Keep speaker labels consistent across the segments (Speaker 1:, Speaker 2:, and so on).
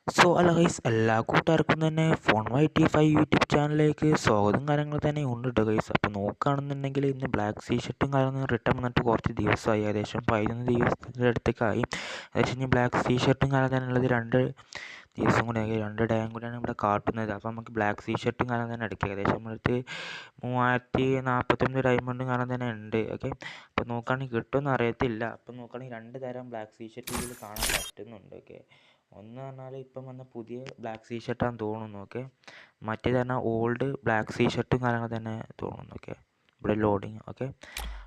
Speaker 1: അല്ല ഗൈസ്, എല്ലാ കൂട്ടുകാർക്കും തന്നെ ഫോൺ YT5 യൂട്യൂബ് ചാനലിലേക്ക് സ്വാഗതം കാര്യങ്ങൾ തന്നെ ഉണ്ട് കേട്ടോ ഗൈസ്. അപ്പോൾ നോക്കുകയാണെന്നുണ്ടെങ്കിൽ ഇന്ന് ബ്ലാക്ക് സീ ഷർട്ടും കാര്യങ്ങളും റിട്ടേൺ വന്നിട്ട് കുറച്ച് ദിവസമായി, ഏകദേശം 11 ദിവസത്തിൻ്റെ അടുത്തേക്കായി. ഏകദേശം ഇനി ബ്ലാക്ക് സീ ഷർട്ടും കാര്യം തന്നെ ഉള്ളത് 2 ദിവസം കൂടി ആയി, 2 ഡേയും കൂടിയാണ് ഇവിടെ കാട്ടുന്നത്. അപ്പോൾ നമുക്ക് ബ്ലാക്ക് സീ ഷർട്ടും കാര്യം തന്നെ എടുക്കുക. ഏകദേശം നമ്മളടുത്ത് 3049 ഡയമണ്ടും കാരണം തന്നെ ഉണ്ട്. ഓക്കെ, അപ്പോൾ നോക്കുകയാണെങ്കിൽ കിട്ടുമെന്ന് അറിയത്തില്ല. അപ്പോൾ നോക്കുകയാണെങ്കിൽ 2 തരം ബ്ലാക്ക് സീ ഷർട്ട് ഇതിൽ കാണാൻ പറ്റുന്നുണ്ട്. ഓക്കെ, ഒന്ന് പറഞ്ഞാൽ ഇപ്പം വന്ന പുതിയ ബ്ലാക്ക് സീ ഷർട്ടാന്ന് തോന്നുന്നു. ഓക്കെ, മറ്റേത് പറഞ്ഞാൽ ഓൾഡ് ബ്ലാക്ക് സീ ഷർട്ടും കാര്യങ്ങൾ തന്നെ തോന്നുന്നു. ഓക്കെ, ഇവിടെ ലോഡിങ്. ഓക്കെ,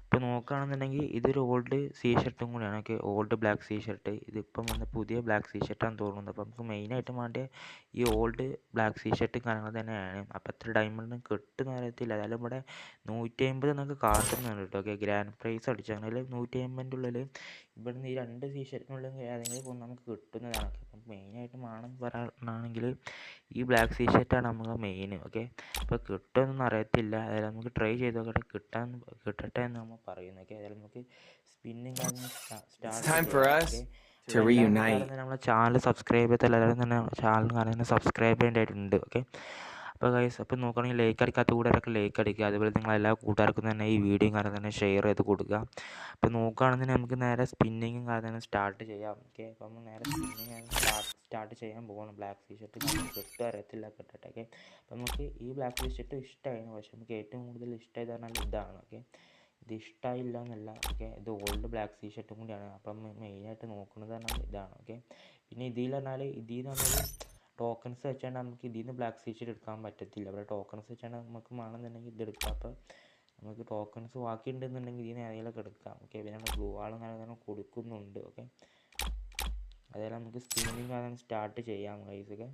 Speaker 1: ഇപ്പോൾ നോക്കുകയാണെന്നുണ്ടെങ്കിൽ ഇതൊരു ഓൾഡ് സീ ഷർട്ടും കൂടിയാണ്. Okay, old black sea shirt, ഇതിപ്പം വന്ന പുതിയ ബ്ലാക്ക് സീ ഷർട്ടാന്ന് തോന്നുന്നത്. അപ്പോൾ നമുക്ക് മെയിനായിട്ടും വേണ്ട ഈ ഓൾഡ് ബ്ലാക്ക് സീ ഷർട്ടും കാര്യങ്ങൾ തന്നെയാണ്. അപ്പോൾ എത്ര ഡയമണ്ട് കിട്ടുമെന്ന് അറിയത്തില്ല. അതായത് ഇവിടെ 150 നമുക്ക് കാട്ടുന്നുണ്ട് കേട്ടോ. ഓക്കെ, ഗ്രാൻഡ് പ്രൈസ് അടിച്ചാൽ 150 ഉള്ളിൽ ഇവിടുന്ന് ഈ 2 സീ ഷർട്ടിനുള്ളിൽ ഏതെങ്കിലും ഒന്ന് നമുക്ക് കിട്ടുന്നതാണ്. അപ്പം മെയിനായിട്ടും വേണം പറയുകയാണെങ്കിൽ ഈ ബ്ലാക്ക് സീ ഷർട്ടാണ് നമുക്ക് മെയിൻ. ഓക്കെ, അപ്പോൾ കിട്ടുമെന്നൊന്നും അറിയത്തില്ല. അതായത് നമുക്ക് ട്രൈ ചെയ്ത് നോക്കട്ടെ, കിട്ടട്ടെ എന്ന് നമ്മൾ പറയുന്നു. ഓക്കെ, അതായത് നമുക്ക് സ്പിന്നിങ് സ്റ്റാർട്ട് ചെയ്യാം. നമ്മളെ ചാനൽ സബ്സ്ക്രൈബ് ചെയ്താൽ എല്ലാവരും തന്നെ ചാനൽ കാണുന്ന സബ്സ്ക്രൈബ് ചെയ്യേണ്ടതായിട്ടുണ്ട്. ഓക്കെ, അപ്പോൾ ഗൈസ്, അപ്പോൾ നോക്കുകയാണെങ്കിൽ ലൈക്ക് അടിക്കാത്ത കൂട്ടുകാരൊക്കെ ലൈക്ക് അടിക്കുക. അതുപോലെ നിങ്ങൾ എല്ലാ കൂട്ടുകാർക്കും തന്നെ ഈ വീഡിയോയും കാരണം തന്നെ ഷെയർ ചെയ്ത് കൊടുക്കുക. അപ്പോൾ നോക്കുകയാണെന്നുണ്ടെങ്കിൽ നമുക്ക് നേരെ സ്പിന്നിങ്ങും കാരണം തന്നെ സ്റ്റാർട്ട് ചെയ്യാം. ഓക്കെ, അപ്പോൾ നമ്മൾ നേരെ സ്പിന്നിങ് സ്റ്റാർട്ട് ചെയ്യാൻ പോകണം. ബ്ലാക്ക് ടീ ഷർട്ട് നമുക്ക് കിട്ടും അറിയത്തില്ല, കിട്ടട്ടെ. ഓക്കെ, അപ്പോൾ നമുക്ക് ഈ ബ്ലാക്ക് ടീ ഷർട്ട് ഇഷ്ടമായിരുന്നു. പക്ഷേ നമുക്ക് ഏറ്റവും കൂടുതൽ ഇഷ്ടമായത് പറഞ്ഞാൽ ഇതാണ്. ഓക്കെ, ഇത് ഇഷ്ടമായില്ല എന്നല്ല. ഓക്കെ, ഇത് ഓൾഡ് ബ്ലാക്ക് ടീ ഷർട്ടും കൂടിയാണ്. അപ്പം മെയിനായിട്ട് നോക്കുന്നത് പറഞ്ഞാൽ ഇതാണ്. ഓക്കെ, പിന്നെ ഇതിൽ പറഞ്ഞാൽ ടോക്കൺസ് വെച്ചാൽ നമുക്ക് ഇതിൽ നിന്ന് ബ്ലാക്ക് സീ ഷർട്ട് എടുക്കാൻ പറ്റത്തില്ല. അവിടെ ടോക്കൺസ് വെച്ചാൽ നമുക്ക് വേണമെന്നുണ്ടെങ്കിൽ ഇത് എടുക്കാം. അപ്പോൾ നമുക്ക് ടോക്കൺസ് ബാക്കി ഉണ്ടെന്നുണ്ടെങ്കിൽ ഇതിന് ഏതെങ്കിലുമൊക്കെ എടുക്കാം. ഓക്കെ, പിന്നെ നമ്മൾ ബ്ലൂ വാളും കാരണം കൊടുക്കുന്നുണ്ട്. ഓക്കെ, അതായത് നമുക്ക് സ്പിന്നിങ് കാരണം സ്റ്റാർട്ട് ചെയ്യാം ഗൈസ്. ഒക്കെ,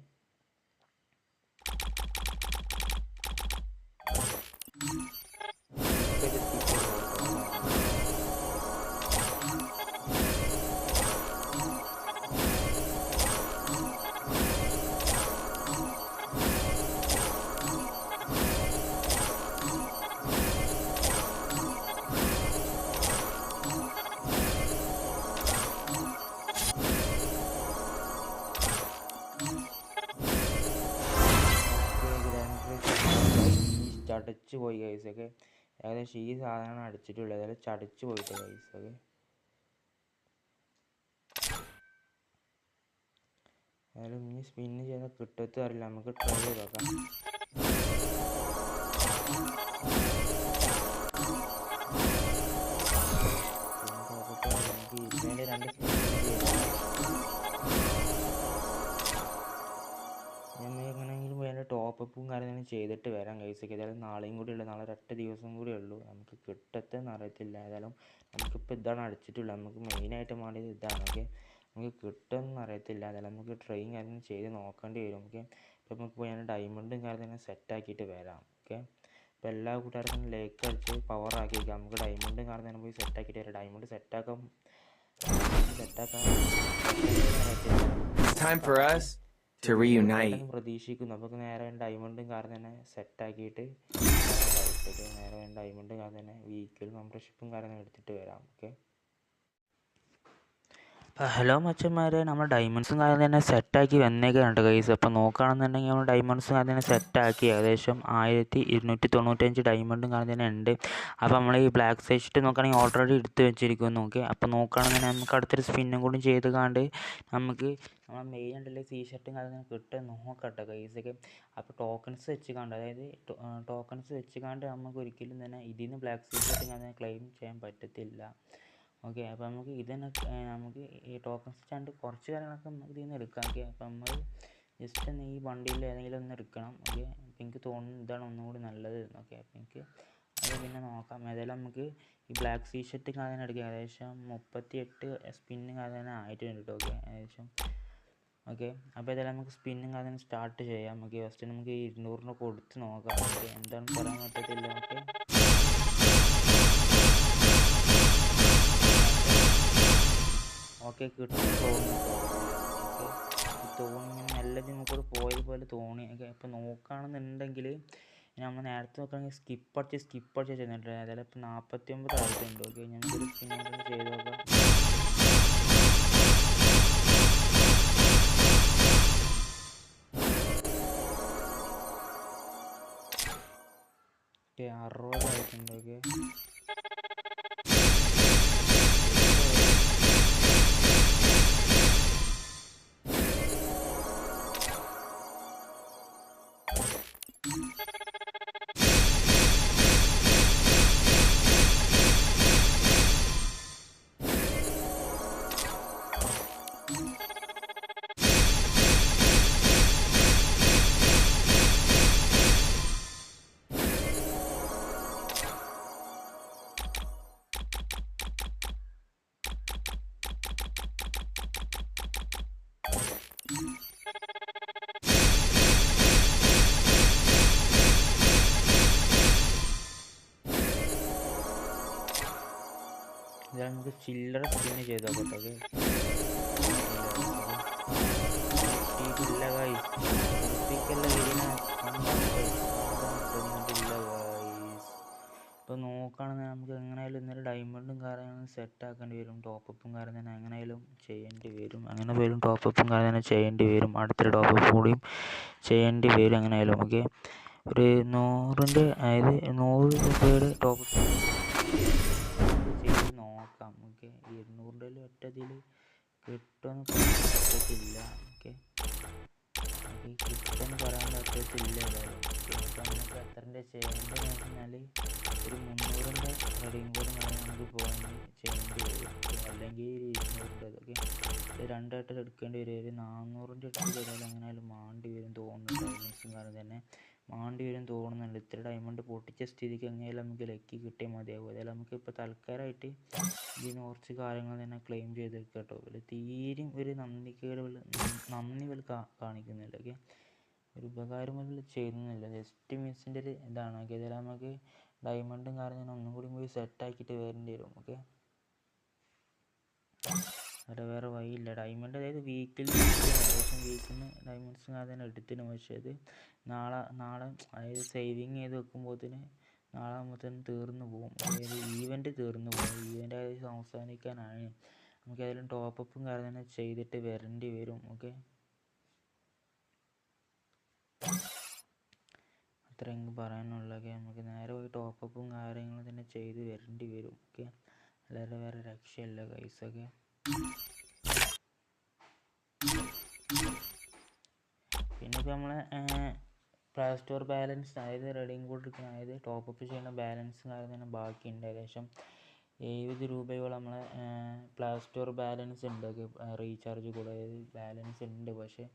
Speaker 1: ചടച്ച് പോയി ഗൈസ്. ഒക്കെ, ഏകദേശം ഈ സാധനമാണ് അടിച്ചിട്ടുള്ളത്. അതായത് ചടച്ച് പോയിട്ട് ഗൈസ്. ഒക്കെ, അതായത് ഇനി സ്പിന്ന് ചെയ്താൽ കിട്ടത്തും അറിയില്ല. നമുക്ക് ട്രൈ ചെയ്ത് നോക്കാം. ഇതിൻ്റെ 2 എങ്ങനെയെങ്കിലും വേണ്ട ടോപ്പും കാര്യങ്ങളും ചെയ്തിട്ട് വരാം ഗൈസ്. ഒക്കെ, ഏതായാലും നാളെയും കൂടി ഉള്ളൂ, നാളെ 2 ദിവസം കൂടി ഉള്ളൂ. നമുക്ക് കിട്ടത്തെന്ന് അറിയത്തില്ല. ഏതായാലും നമുക്കിപ്പോൾ ഇതാണ് അടിച്ചിട്ടുള്ളത്. നമുക്ക് മെയിനായിട്ട് വേണ്ടത് ഇതാണ്. ഓക്കെ, നമുക്ക് കിട്ടുമെന്ന് അറിയത്തില്ല. അതായത് നമുക്ക് ട്രെയിൻ കാര്യം ചെയ്ത് നോക്കേണ്ടി വരും. ഓക്കെ, ഇപ്പോൾ നമുക്ക് പോയി ഡയമണ്ടും കാര്യം തന്നെ സെറ്റാക്കിയിട്ട് വരാം. ഓക്കെ, ഇപ്പോൾ എല്ലാ കൂട്ടുകാർക്കും ലൈക്ക് അടിച്ച് പവർ ആക്കിയിരിക്കാം. നമുക്ക് ഡയമണ്ടും കാര്യം തന്നെ പോയി സെറ്റാക്കിയിട്ട് വരാം. ഡയമണ്ട് സെറ്റാക്കാൻ പ്രതീക്ഷിക്കുന്നു. അപ്പോൾ നേരെ ഡയമണ്ടും കാര്യം തന്നെ സെറ്റാക്കിയിട്ട് നേരെ ഡയമണ്ടും കാര്യം തന്നെ വീക്കിൽ മെമ്പർഷിപ്പും കാര്യം എടുത്തിട്ട് വരാം. ഓക്കെ, ഹലോ മച്ചന്മാരെ, നമ്മൾ ഡയമണ്ട്സും കാര്യം തന്നെ സെറ്റാക്കി വന്നേക്കാനുണ്ട് ഗൈസ്. അപ്പോൾ നോക്കുകയാണെന്നുണ്ടെങ്കിൽ നമ്മൾ ഡയമണ്ട്സും കാര്യം തന്നെ സെറ്റാക്കി ഏകദേശം 1295 ഡയമണ്ടും കാര്യം തന്നെ ഉണ്ട്. അപ്പോൾ നമ്മൾ ഈ ബ്ലാക്ക് സൈറ്റ് നോക്കുകയാണെങ്കിൽ ഓൾറെഡി എടുത്ത് വെച്ചിരിക്കുന്നു. ഓക്കെ, അപ്പോൾ നോക്കുകയാണെന്നുണ്ടെങ്കിൽ നമുക്ക് അടുത്തൊരു സ്പിന്നും കൂടി ചെയ്ത് കാണ്ട് നമുക്ക് നമ്മൾ മെയിൻ ആയിട്ടുള്ള ടീ ഷർട്ടും കാര്യം തന്നെ കിട്ടുക നോക്കട്ടെ ഗൈസ്. ഒക്കെ, അപ്പോൾ ടോക്കൺസ് വെച്ച് കാണ്ട്, അതായത് ടോക്കൺസ് വെച്ച് കാണ്ട് നമുക്ക് ഒരിക്കലും തന്നെ ഇതിൽ നിന്ന് ബ്ലാക്ക് സീ ഷർട്ടും കാര്യം ക്ലെയിം ചെയ്യാൻ പറ്റത്തില്ല. ഓക്കെ, അപ്പോൾ നമുക്ക് ഇതിനെ നമുക്ക് ഈ ടോക്കൺസ് സ്റ്റാൻഡ് കുറച്ച് കാര്യങ്ങളൊക്കെ നമുക്ക് ഇതിൽ നിന്ന് എടുക്കാം. ഓക്കെ, അപ്പോൾ നമ്മൾ ജസ്റ്റ് ഒന്ന് ഈ വണ്ടിയിൽ ഏതെങ്കിലും ഒന്ന് എടുക്കണം. ഓക്കെ, അപ്പോൾ എനിക്ക് തോന്നുന്നു ഇതാണ് ഒന്നുകൂടി നല്ലത്. ഓക്കെ, അപ്പോൾ എനിക്ക് അത് പിന്നെ നോക്കാം. ഏതായാലും നമുക്ക് ഈ ബ്ലാക്ക് സീ ഷർട്ട് കാര്യം എടുക്കാം. ഏകദേശം 38 സ്പിന്ന് കാര്യം ആയിട്ടുണ്ട് കേട്ടോ. ഓക്കെ, ഏകദേശം. ഓക്കെ, അപ്പോൾ ഏതായാലും നമുക്ക് സ്പിന്നും കാര്യം സ്റ്റാർട്ട് ചെയ്യാം. ഓക്കെ, ഫസ്റ്റ് നമുക്ക് 200 കൊടുത്ത് നോക്കാം. ഓക്കെ, എന്താണെന്ന് പറയാൻ പറ്റത്തില്ല. ഓക്കെ, ഓക്കെ, കിട്ടും തോന്നുന്നു. ഓക്കെ, തോന്നി നല്ലത് നമുക്കത് പോയതുപോലെ തോന്നി. ഓക്കെ, ഇപ്പോൾ നോക്കുകയാണെന്നുണ്ടെങ്കിൽ നമ്മൾ നേരത്തെ നോക്കുകയാണെങ്കിൽ സ്കിപ്പ് അടിച്ച് ചെയ്യുന്നുണ്ട്. അതായത് ഇപ്പോൾ 49 ആയിട്ടുണ്ട്. ഓക്കെ, ഞങ്ങൾക്കൊരു സ്പിൻ ചെയ്ത് നോക്കാം. ഓക്കെ 60 ആയിട്ടുണ്ട്. ഓക്കെ ഇത് നമുക്ക് ചില്ലറ സ്പിന്ന് ചെയ്തോ കേട്ടോ. ഓക്കെ ഇല്ല ഗൈസ്, ഉറപ്പിക്കല്ല വരുന്ന തന്നിട്ടില്ല ഗൈസ്. ഇപ്പോൾ നോക്കുകയാണെങ്കിൽ നമുക്ക് എങ്ങനെയായാലും ഇന്നലെ ഡയമണ്ടും കാര്യങ്ങളും സെറ്റ് ആക്കേണ്ടി വരും, ടോപ്പപ്പും കാര്യം തന്നെ എങ്ങനെയായാലും ചെയ്യേണ്ടി വരും. അങ്ങനെ പോലും ടോപ്പപ്പും കാര്യം തന്നെ ചെയ്യേണ്ടി വരും, അടുത്തൊരു ടോപ്പപ്പ് കൂടിയും ചെയ്യേണ്ടി വരും എങ്ങനെയായാലും. ഓക്കെ ഒരു 100 അതായത് 100 രൂപയുടെ ടോപ്പപ്പ് ചെയ്ത് നോക്കാം. ഓക്കെ 200 ഒറ്റതിൽ കിട്ടുമെന്ന് പറയാൻ പറ്റത്തില്ല. ഓക്കെ കിട്ടുമെന്ന് പറയാൻ പറ്റത്തില്ല കാര്യം. അപ്പോൾ നമുക്ക് എത്രൻ്റെ ചെയ്യേണ്ടതെന്ന് വെച്ച് കഴിഞ്ഞാൽ ഒരു 300ൻ്റെ റെഡിയും കൂടെ നമുക്ക് പോയി ചെയ്യേണ്ടി വരും, അല്ലെങ്കിൽ 200. ഓക്കെ രണ്ടായിട്ട് എടുക്കേണ്ടി വരും. ഒരു 400ൻ്റെ എടുത്ത് ചെയ്താൽ എങ്ങനെയായാലും മാണ്ടി വരും തോന്നുന്നു. ഡയമണ്ട്സും കാരണം തന്നെ മാണ്ടി വരും തോന്നുന്നുണ്ട്. ഇത്ര ഡയമണ്ട് പൊട്ടിച്ച സ്ഥിതിക്ക് എങ്ങനെയായാലും നമുക്ക് ലക്കി കിട്ടിയാൽ മതിയാകും. അതായത് നമുക്കിപ്പോൾ തൽക്കാലമായിട്ട് ഇതിന് കുറച്ച് കാര്യങ്ങൾ തന്നെ ക്ലെയിം ചെയ്തെടുക്കാം കേട്ടോ. ഇവർ തീരും ഒരു നന്ദി ഇവർ കാണിക്കുന്നില്ല. ഓക്കെ ഒരു ഉപകാരം ഇവർ ചെയ്യുന്നില്ല, ജസ്റ്റ് മിസ്സിൻ്റെ ഒരു ഇതാണ്. ഓക്കെ ഇതിൽ നമുക്ക് ഡയമണ്ടും കാര്യം ഒന്നും കൂടി പോയി സെറ്റാക്കിയിട്ട് വരേണ്ടി വരും. ഓക്കെ വേറെ വഴിയില്ല. ഡയമണ്ട് അതായത് വീക്കിൽ ഏകദേശം വീക്കിന് ഡയമണ്ട്സും കാര്യം എടുത്തിന്, പക്ഷേ അത് നാളെ അതായത് സേവിങ് ചെയ്ത് വെക്കുമ്പോഴത്തേന് നാളെ ആകുമ്പോഴത്തേനും തീർന്നു പോകും. അതായത് ഈവൻറ്റ് തീർന്നു പോകും. ഈവൻ്റ് അതായത് അവസാനിക്കാനാണ്. നമുക്ക് ഏതായാലും ടോപ്പപ്പും കാര്യം തന്നെ ചെയ്തിട്ട് വരേണ്ടി വരും. ഓക്കെ അത്ര എനിക്ക് പറയാനുള്ളതൊക്കെ. നമുക്ക് നേരെ പോയി ടോപ്പപ്പും കാര്യങ്ങളും തന്നെ ചെയ്ത് വരേണ്ടി വരും. ഓക്കെ അല്ലാതെ വേറെ രക്ഷയില്ല ഗൈസ്. ഒക്കെ പിന്നെ ഇപ്പോൾ നമ്മളെ പ്ലേ സ്റ്റോർ ബാലൻസ് അതായത് റെഡിയും കൂടി എടുക്കുന്ന അതായത് ടോപ്പപ്പ് ചെയ്യുന്ന ബാലൻസും കാര്യം തന്നെ ബാക്കിയുണ്ട്. ഏകദേശം 70 രൂപയോളം നമ്മളെ പ്ലേ സ്റ്റോർ ബാലൻസ് ഉണ്ട്. റീചാർജ് കൂടെ അതായത് ബാലൻസ് ഉണ്ട്. പക്ഷേ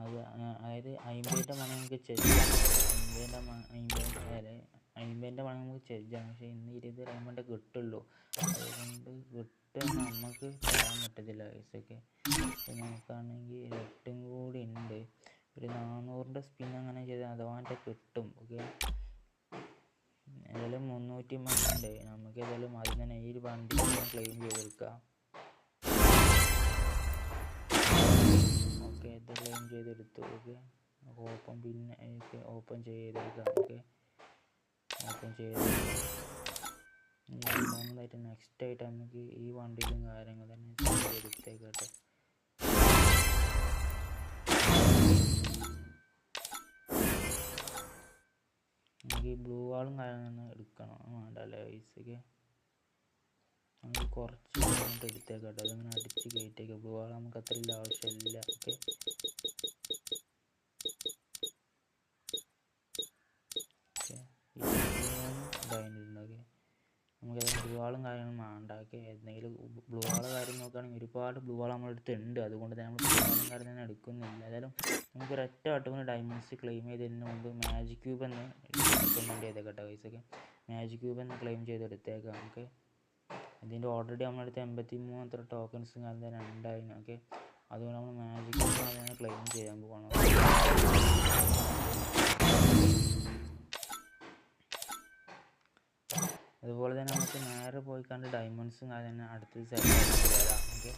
Speaker 1: അത് അതായത് 50ൻ്റെ മണി നമുക്ക് ചെജ്ജാം, 50ൻ്റെ മണി നമുക്ക് ചെജ്ജാം. പക്ഷേ ഇന്ന് 20 ഡയമണ്ട് കിട്ടുള്ളൂ. അതുകൊണ്ട് കിട്ടുമെന്ന് നമുക്ക് പറയാൻ പറ്റത്തില്ല പൈസയൊക്കെ. ഇപ്പോൾ നോക്കുകയാണെങ്കിൽ 8 കൂടി ഉണ്ട്. ഒരു 400ൻ്റെ സ്പിൻ അങ്ങനെ ചെയ്താൽ അഥവാൻ്റെ കിട്ടും. ഓക്കെ ഏതായാലും 300 ഉണ്ട്. നമുക്ക് ഏതായാലും അതിൽ തന്നെ ഈ ഒരു വണ്ടി ക്ലെയിം ചെയ്തെടുക്കാം. ഓക്കെ ഇത് ക്ലെയിം ചെയ്തെടുത്തു. ഓക്കെ ഓപ്പൺ പിന്നെ ഓപ്പൺ ചെയ്തെടുക്കാം. ഓക്കെ ഓപ്പൺ ചെയ്തെടുക്കാം. മൂന്നാമതായിട്ട് നെക്സ്റ്റ് ആയിട്ട് നമുക്ക് ഈ വണ്ടിയിലും കാര്യങ്ങൾ തന്നെ ചെയ്തെടുത്തേക്കട്ടെ. നമുക്ക് ഈ ബ്ലൂ വാളും കാര്യങ്ങളും എടുക്കണം വേണ്ടല്ലേ പൈസക്ക്. നമുക്ക് കുറച്ച് അങ്ങോട്ട് എടുത്തേക്കട്ടെ. അതങ്ങനെ അടിച്ച് കയറ്റേക്കാം. ബ്ലൂ വാൾ നമുക്ക് അത്ര ആവശ്യമില്ല. ഓക്കെ ഇതായിട്ടുണ്ടോക്കെ നമുക്ക് ബ്ലൂ വാളും കാര്യങ്ങളും വേണ്ട. ഓക്കെ എന്തെങ്കിലും ബ്ലൂ വാൾ കാര്യം നോക്കുകയാണെങ്കിൽ ഒരുപാട് ബ്ലൂ വാൾ നമ്മുടെ അടുത്ത് ഉണ്ട്. അതുകൊണ്ട് തന്നെ നമ്മൾ ബ്ലൂ വാളും കാര്യം തന്നെ എടുക്കുന്നില്ല. ഏതായാലും നമുക്ക് ഒരൊറ്റ വട്ടം ഡയമണ്ട്സ് ക്ലെയിം ചെയ്തതിന് മുമ്പ് മാജിക് ക്യൂബ് എന്ന് റെക്കമെൻഡ് ചെയ്തേക്കട്ടെ പൈസക്ക്. മാജിക് ക്യൂബ് എന്ന് ക്ലെയിം ചെയ്തെടുത്തേക്കാം. ഓക്കെ ഇതിൻ്റെ ഓൾറെഡി നമ്മളടുത്ത് 83 അത്ര ടോക്കൺസും കാര്യം തന്നെ ഉണ്ടായിരുന്നു. ഓക്കെ അതുകൊണ്ട് നമ്മൾ മാജിക് ക്യൂബ് തന്നെ ക്ലെയിം ചെയ്യാൻ പോകണം. അതുപോലെ തന്നെ നമുക്ക് നേരെ പോയി കണ്ട് ഡയമണ്ട്സും കാര്യം തന്നെ അടുത്ത് സെറ്റാക്കി വരാം. ഓക്കെ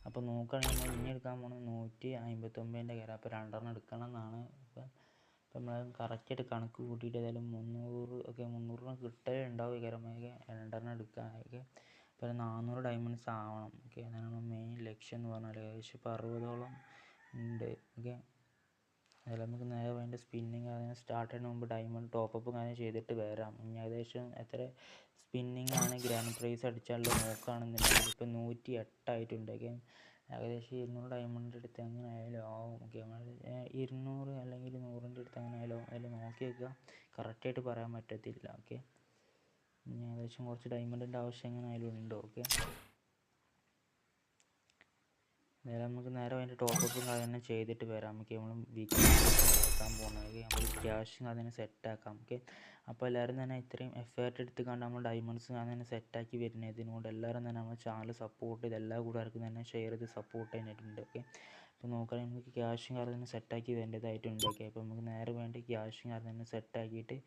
Speaker 1: അപ്പോൾ നോക്കുകയാണെങ്കിൽ നമ്മൾ ഇനി എടുക്കാൻ പോകുന്നത് 159ൻ്റെ കയറാം. അപ്പോൾ 2 എടുക്കണം എന്നാണ്. ഇപ്പം നമ്മൾ കറക്റ്റായിട്ട് കണക്ക് കൂട്ടിയിട്ട് ഏതായാലും 300 ഒക്കെ 300 കിട്ടലുണ്ടാവും. കയറുമ്പോൾ 2 എടുക്കാനൊക്കെ അപ്പോൾ 400 ഡയമണ്ട്സ് ആവണം. ഓക്കെ അതാണ് മെയിൻ ലക്ഷ്യം എന്ന് പറഞ്ഞാൽ. ഏകദേശം ഇപ്പോൾ 60ഓളം ഉണ്ട്. ഓക്കെ അതിൽ നമുക്ക് നേരെ വേണ്ട സ്പിന്നിങ് അതിന് സ്റ്റാർട്ട് ചെയ്യുന്നതിന് മുമ്പ് ഡയമണ്ട് ടോപ്പപ്പ് അങ്ങനെ ചെയ്തിട്ട് വരാം. ഇനി ഏകദേശം എത്ര സ്പിന്നിങ് ആണ് ഗ്രാൻഡ് പ്രൈസ് അടിച്ചാലുള്ള നോക്കുകയാണെന്നുണ്ടെങ്കിൽ ഇപ്പോൾ 108 ആയിട്ടുണ്ട്. ഏകദേശം 200 ഡയമണ്ട് എടുത്ത് അങ്ങനെ ആയാലും ആവും. ഓക്കെ, നമ്മൾ 200 അല്ലെങ്കിൽ 100ൻ്റെ അടുത്ത് അങ്ങനെ ആയാലും അതിൽ നോക്കി വെക്കുക, കറക്റ്റായിട്ട് പറയാൻ പറ്റത്തില്ല. ഓക്കെ, ഇനി ഏകദേശം കുറച്ച് ഡയമണ്ടിൻ്റെ ആവശ്യം എങ്ങനെ ആയാലും ഉണ്ട്. ഓക്കെ, നേരെ നമുക്ക് നേരെ അതിൻ്റെ ടോപ്പപ്പും അതിനെ ചെയ്തിട്ട് വരാം. നമുക്ക് നമ്മൾ വീക്കിലി എടുക്കാൻ പോകുന്നത് നമ്മൾ ക്യാഷ് അതിനെ സെറ്റാക്കാം. ഓക്കെ, അപ്പോൾ എല്ലാവരും തന്നെ ഇത്രയും എഫേർട്ട് എടുത്തുകൊണ്ട് നമ്മൾ ഡയമണ്ട്സ് അതിനെ സെറ്റാക്കി വരുന്നതിനോട് എല്ലാവരും തന്നെ നമ്മൾ ചാനൽ സപ്പോർട്ട് ചെയ്ത് എല്ലാ കൂട്ടുകാർക്കും തന്നെ ഷെയർ ചെയ്ത് സപ്പോർട്ട് ചെയ്യാനായിട്ടുണ്ട്. ഓക്കെ, അപ്പോൾ നോക്കുകയാണെങ്കിൽ നമുക്ക് ക്യാഷും കാര്യങ്ങളും സെറ്റാക്കി വരേണ്ടതായിട്ടുണ്ട്. ഓക്കെ, അപ്പോൾ നമുക്ക് നേരെ വേണ്ടി ക്യാഷും കാര്യങ്ങളും സെറ്റാക്കിയിട്ട്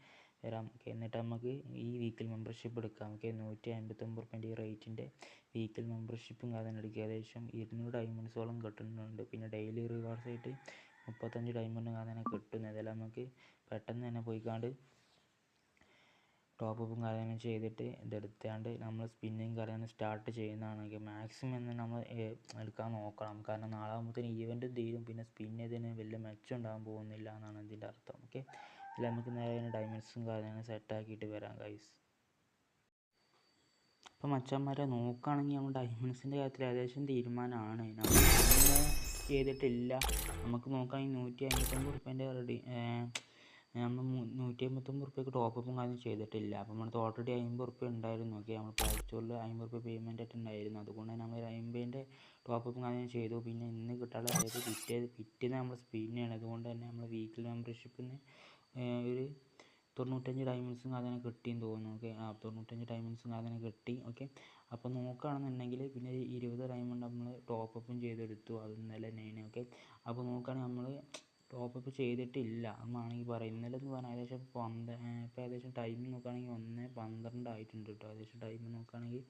Speaker 1: വരാം. ഓക്കെ, എന്നിട്ട് നമുക്ക് ഈ വീക്കിൽ മെമ്പർഷിപ്പ് എടുക്കാം. ഓക്കെ, 159 റുപ്യേൻ്റെ ഈ റേറ്റിൻ്റെ വീക്കിൽ മെമ്പർഷിപ്പും കാര്യങ്ങളും എടുക്കുക. ഏകദേശം 200 ഡയമണ്ട്സോളം കിട്ടുന്നുണ്ട്. പിന്നെ ഡെയിലി റിവാർഡ്സ് ആയിട്ട് 35 ഡയമണ്ട് അങ്ങനെ കിട്ടുന്നത്. അതെല്ലാം നമുക്ക് പെട്ടെന്ന് തന്നെ പോയിക്കാണ്ട് ടോപ്പപ്പും കാര്യങ്ങളും ചെയ്തിട്ട് ഇതെടുത്താണ്ട് നമ്മൾ സ്പിന്നിങ് കാര്യങ്ങൾ സ്റ്റാർട്ട് ചെയ്യുന്നതാണെങ്കിൽ മാക്സിമം തന്നെ നമ്മൾ എടുക്കാൻ നോക്കണം. കാരണം നാളെ ആകുമ്പോഴത്തേന് ഈവൻറ്റും തീരും, പിന്നെ സ്പിൻ ചെയ്തതിന് വലിയ മെച്ചം ഉണ്ടാകാൻ പോകുന്നില്ല എന്നാണ് ഇതിൻ്റെ അർത്ഥം. ഓക്കെ, ഇതിൽ നമുക്ക് നേരെ ഡയമണ്ട്സും കാര്യങ്ങളും സെറ്റാക്കിയിട്ട് വരാം ഗൈസ്. അപ്പോൾ മച്ചന്മാരെ നോക്കുകയാണെങ്കിൽ നമ്മൾ ഡയമണ്ട്സിൻ്റെ കാര്യത്തിൽ ഏകദേശം തീരുമാനമാണ്. നമ്മൾ ചെയ്തിട്ടില്ല. നമുക്ക് നോക്കുകയാണെങ്കിൽ 159 റുപ്യേൻ്റെ നമ്മൾ 159 റുപ്യക്ക് ടോപ്പപ്പും കാര്യം ചെയ്തിട്ടില്ല. അപ്പോൾ നമ്മളത് ഓൾറെഡി 50 റുപ്യ ഉണ്ടായിരുന്നു. ഓക്കെ, നമ്മൾ പ്ലേസ്റ്റോറിൽ 50 റുപ്യ പേയ്മെൻ്റ് ആയിട്ട് ഉണ്ടായിരുന്നു. അതുകൊണ്ട് തന്നെ നമ്മൾ 50ൻ്റെ ടോപ്പപ്പും കാര്യം ചെയ്തു. പിന്നെ ഇന്ന് കിട്ടാനുള്ള അതായത് പിറ്റേന്ന് നമ്മൾ സ്പിൻ ചെയ്യണം. അതുകൊണ്ട് തന്നെ നമ്മൾ വീക്കിലി മെമ്പർഷിപ്പിന് ഒരു 95 ഡയമണ്ട്സും അതിനെ കിട്ടിയെന്ന് തോന്നുന്നു. ഓക്കെ, 95 ഡയമണ്ട്സും അതിനെ കിട്ടി. ഓക്കെ, അപ്പോൾ നോക്കുകയാണെന്നുണ്ടെങ്കിൽ പിന്നെ 20 ഡയമണ്ട് നമ്മൾ ടോപ്പപ്പും ചെയ്തെടുത്തു. അത് ഇന്നലെ തന്നെയാണ്. ഓക്കെ, അപ്പോൾ നോക്കുകയാണെങ്കിൽ നമ്മൾ ടോപ്പപ്പ് ചെയ്തിട്ടില്ല എന്നാണെങ്കിൽ പറയാം. ഇന്നലെ എന്ന് പറഞ്ഞാൽ ഏകദേശം ഇപ്പോൾ ഏകദേശം ടൈം നോക്കുകയാണെങ്കിൽ 1:12 ആയിട്ടുണ്ട് കേട്ടോ. ഏകദേശം ടൈം നോക്കുകയാണെങ്കിൽ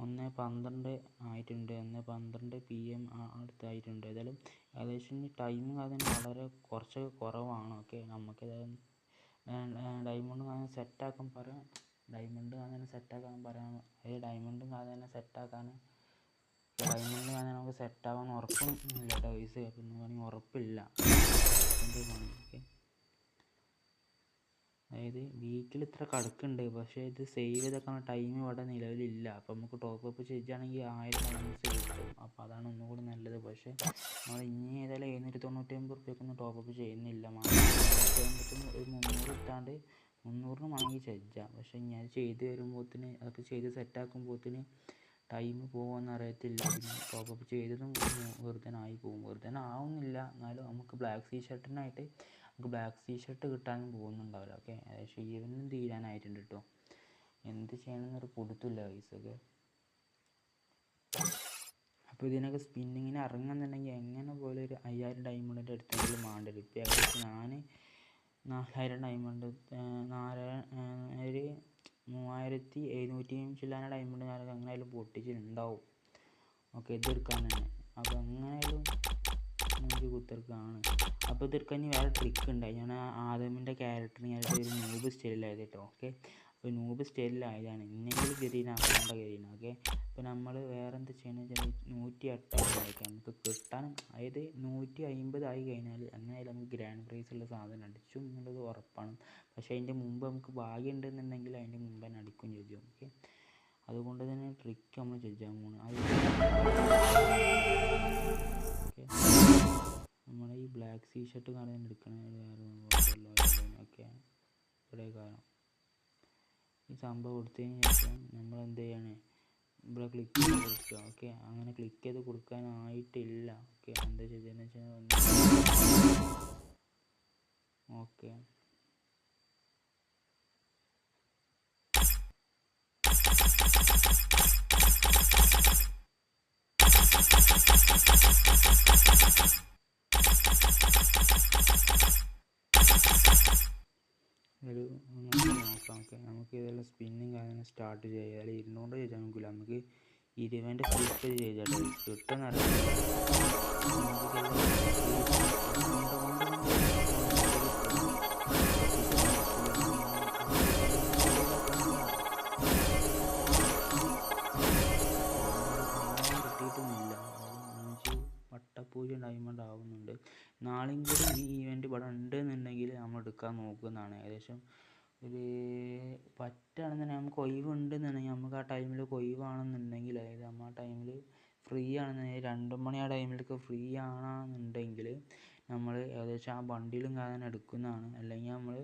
Speaker 1: 1:12 ആയിട്ടുണ്ട്. 1:12 PM അടുത്തായിട്ടുണ്ട്. ഏതായാലും ഏകദേശം ടൈം അതിന് വളരെ കുറച്ച് കുറവാണ്. ഓക്കെ, നമുക്ക് ഡയമണ്ട് അങ്ങനെ സെറ്റാക്കാൻ പറയാം. ഡയമണ്ട് അങ്ങനെ സെറ്റാക്കാൻ പറയാം. ഡയമണ്ടും അങ്ങനെ സെറ്റാക്കാൻ ഡയമണ്ട് അങ്ങനെ നമുക്ക് സെറ്റാവാൻ ഉറപ്പും ഇല്ല കേട്ടോ പൈസ. പിന്നെ വേണമെങ്കിൽ ഉറപ്പില്ല. ഓക്കെ, അതായത് വീക്കിൽ ഇത്ര കടക്കുന്നുണ്ട്, പക്ഷേ ഇത് സേവ് ചെയ്തൊക്കെ ടൈം ഇവിടെ നിലവിലില്ല. അപ്പോൾ നമുക്ക് ടോപ്പപ്പ് ചെയ്യുകയാണെങ്കിൽ 1000 ഡയമണ്ട്സ് കിട്ടും. അപ്പോൾ അതാണ് ഒന്നുകൂടി നല്ലത്. പക്ഷേ നമ്മൾ ഇനി ഏതായാലും 799 റുപ്യക്കൊന്നും ടോപ്പപ്പ് ചെയ്യുന്നില്ല. ഒരു 300 ഇട്ടാണ്ട് 300 വേണമെങ്കിൽ ചെയ്യാം. പക്ഷേ ഇനി അത് ചെയ്ത് വരുമ്പോഴത്തേന് അതൊക്കെ ചെയ്ത് സെറ്റാക്കുമ്പോഴത്തേന് ടൈം പോകുമെന്ന് അറിയത്തില്ല. പിന്നെ ടോപ്പപ്പ് ചെയ്തതും വെറുതെ ആയി പോകും. വെറുതെ ആവുന്നില്ല, എന്നാലും നമുക്ക് ബ്ലാക്ക് സീ ഷർട്ടിനായിട്ട് നമുക്ക് ബ്ലാക്ക് സീ ഷർട്ട് കിട്ടാനും പോകുന്നുണ്ടാവില്ല. ഓക്കെ, ഏകദേശം ഈവനും തീരാനായിട്ടുണ്ട് കേട്ടോ. എന്ത് ചെയ്യണമെന്നൊരു കൊടുത്തില്ല പൈസയൊക്കെ. അപ്പോൾ ഇതിനൊക്കെ സ്പിന്നിങ്ങിന് ഇറങ്ങുന്നുണ്ടെങ്കിൽ എങ്ങനെ പോലെ ഒരു 5000 ഡയമണ്ടിൻ്റെ അടുത്തെങ്കിലും വേണ്ടി വരും. ഇപ്പോൾ ഏകദേശം ഞാൻ 4000 ഡയമണ്ട് ഒരു 3700 ചില്ലാന ഡയമണ്ട് ഞാൻ എങ്ങനെയായാലും പൊട്ടിച്ചിട്ടുണ്ടാവും. ഓക്കെ, ഇതെടുക്കാൻ തന്നെ. അപ്പോൾ എങ്ങനെയായാലും എനിക്ക് കുത്തിർക്കാണ്. അപ്പോൾ ഇതെടുക്കാൻ ഇനി വേറെ ട്രിക്ക് ഉണ്ട്. ഞാൻ ആദമിൻ്റെ ക്യാരക്ടറിന് ഞാനിപ്പോൾ ഒരു നൂബ് സ്റ്റൈലിലായത് കേട്ടോ. ഓക്കെ, അപ്പോൾ നൂബ് സ്റ്റൈലിലായതാണ്. ഇന്നെങ്കിലും ഗരീനാക്കേണ്ട ഗരീന. ഓക്കെ, അപ്പോൾ നമ്മൾ വേറെ എന്താ ചെയ്യണമെന്ന് വെച്ചാൽ 108 നമുക്ക് കിട്ടാനും, അതായത് 150 ആയി കഴിഞ്ഞാൽ എങ്ങനെയായാലും നമുക്ക് ഗ്രാൻഡ് പ്രൈസ് ഉള്ള സാധനം അടിച്ചും എന്നുള്ളത് ഉറപ്പാണ്. പക്ഷേ അതിൻ്റെ മുമ്പ് നമുക്ക് ഭാഗ്യം ഉണ്ടെന്നുണ്ടെങ്കിൽ അതിൻ്റെ മുമ്പ് തന്നെ അടിക്കും ചെയ്യും. ഓക്കെ, അതുകൊണ്ട് തന്നെ ട്രിക്ക് നമ്മൾ ചെയ്യാൻ പോകുന്നത് ഓക്കെ, നമ്മൾ ഈ ബ്ലാക്ക് സീ ഷർട്ട് കാണാൻ എടുക്കണ വേറെ ഓക്കെ, ഇവിടെ കാരണം ഈ സംഭവം കൊടുത്തതിന് ശേഷം നമ്മൾ എന്ത് ചെയ്യണേ, ഇവിടെ ക്ലിക്ക് ചെയ്ത് കൊടുക്കുക. ഓക്കെ, അങ്ങനെ ക്ലിക്ക് ചെയ്ത് കൊടുക്കാനായിട്ടില്ല. ഓക്കെ, എന്താ ചെയ്തതെന്ന് വെച്ചാൽ ഓക്കെ, ഒരു നോക്കാം. ഓക്കെ, നമുക്ക് ഇതെല്ലാം സ്പിന്നിങ് കാര്യങ്ങൾ സ്റ്റാർട്ട് ചെയ്യാം. അല്ലെങ്കിൽ 200 ചെയ്താൽ നോക്കില്ല, നമുക്ക് 20ൻ്റെ ഫ്ലിപ്പ് ചെയ്താൽ കിട്ടുമെന്നറിയാം. കിട്ടിയിട്ടുമില്ല. 5 വട്ടപ്പൂജ ഡയമണ്ട് ആവുന്നുണ്ട്. നാളെയും കൂടി ഈ ഈവൻറ്റ് ഇവിടെ ഉണ്ടെന്നുണ്ടെങ്കിൽ നമ്മൾ എടുക്കാൻ നോക്കുന്നതാണ്. ഏകദേശം ഒരു പറ്റുകയാണെന്നുണ്ടെങ്കിൽ നമുക്ക് ഒഴിവുണ്ടെന്നുണ്ടെങ്കിൽ നമുക്ക് ആ ടൈമിൽ ഒഴിവാണെന്നുണ്ടെങ്കിൽ, അതായത് നമ്മൾ ആ ടൈമിൽ ഫ്രീ ആണെന്നുണ്ടെങ്കിൽ 2 മണി ആ ടൈമിലൊക്കെ ഫ്രീ ആണെന്നുണ്ടെങ്കിൽ നമ്മൾ ഏകദേശം ആ ബണ്ടിലും കാരണം എടുക്കുന്നതാണ്. അല്ലെങ്കിൽ നമ്മൾ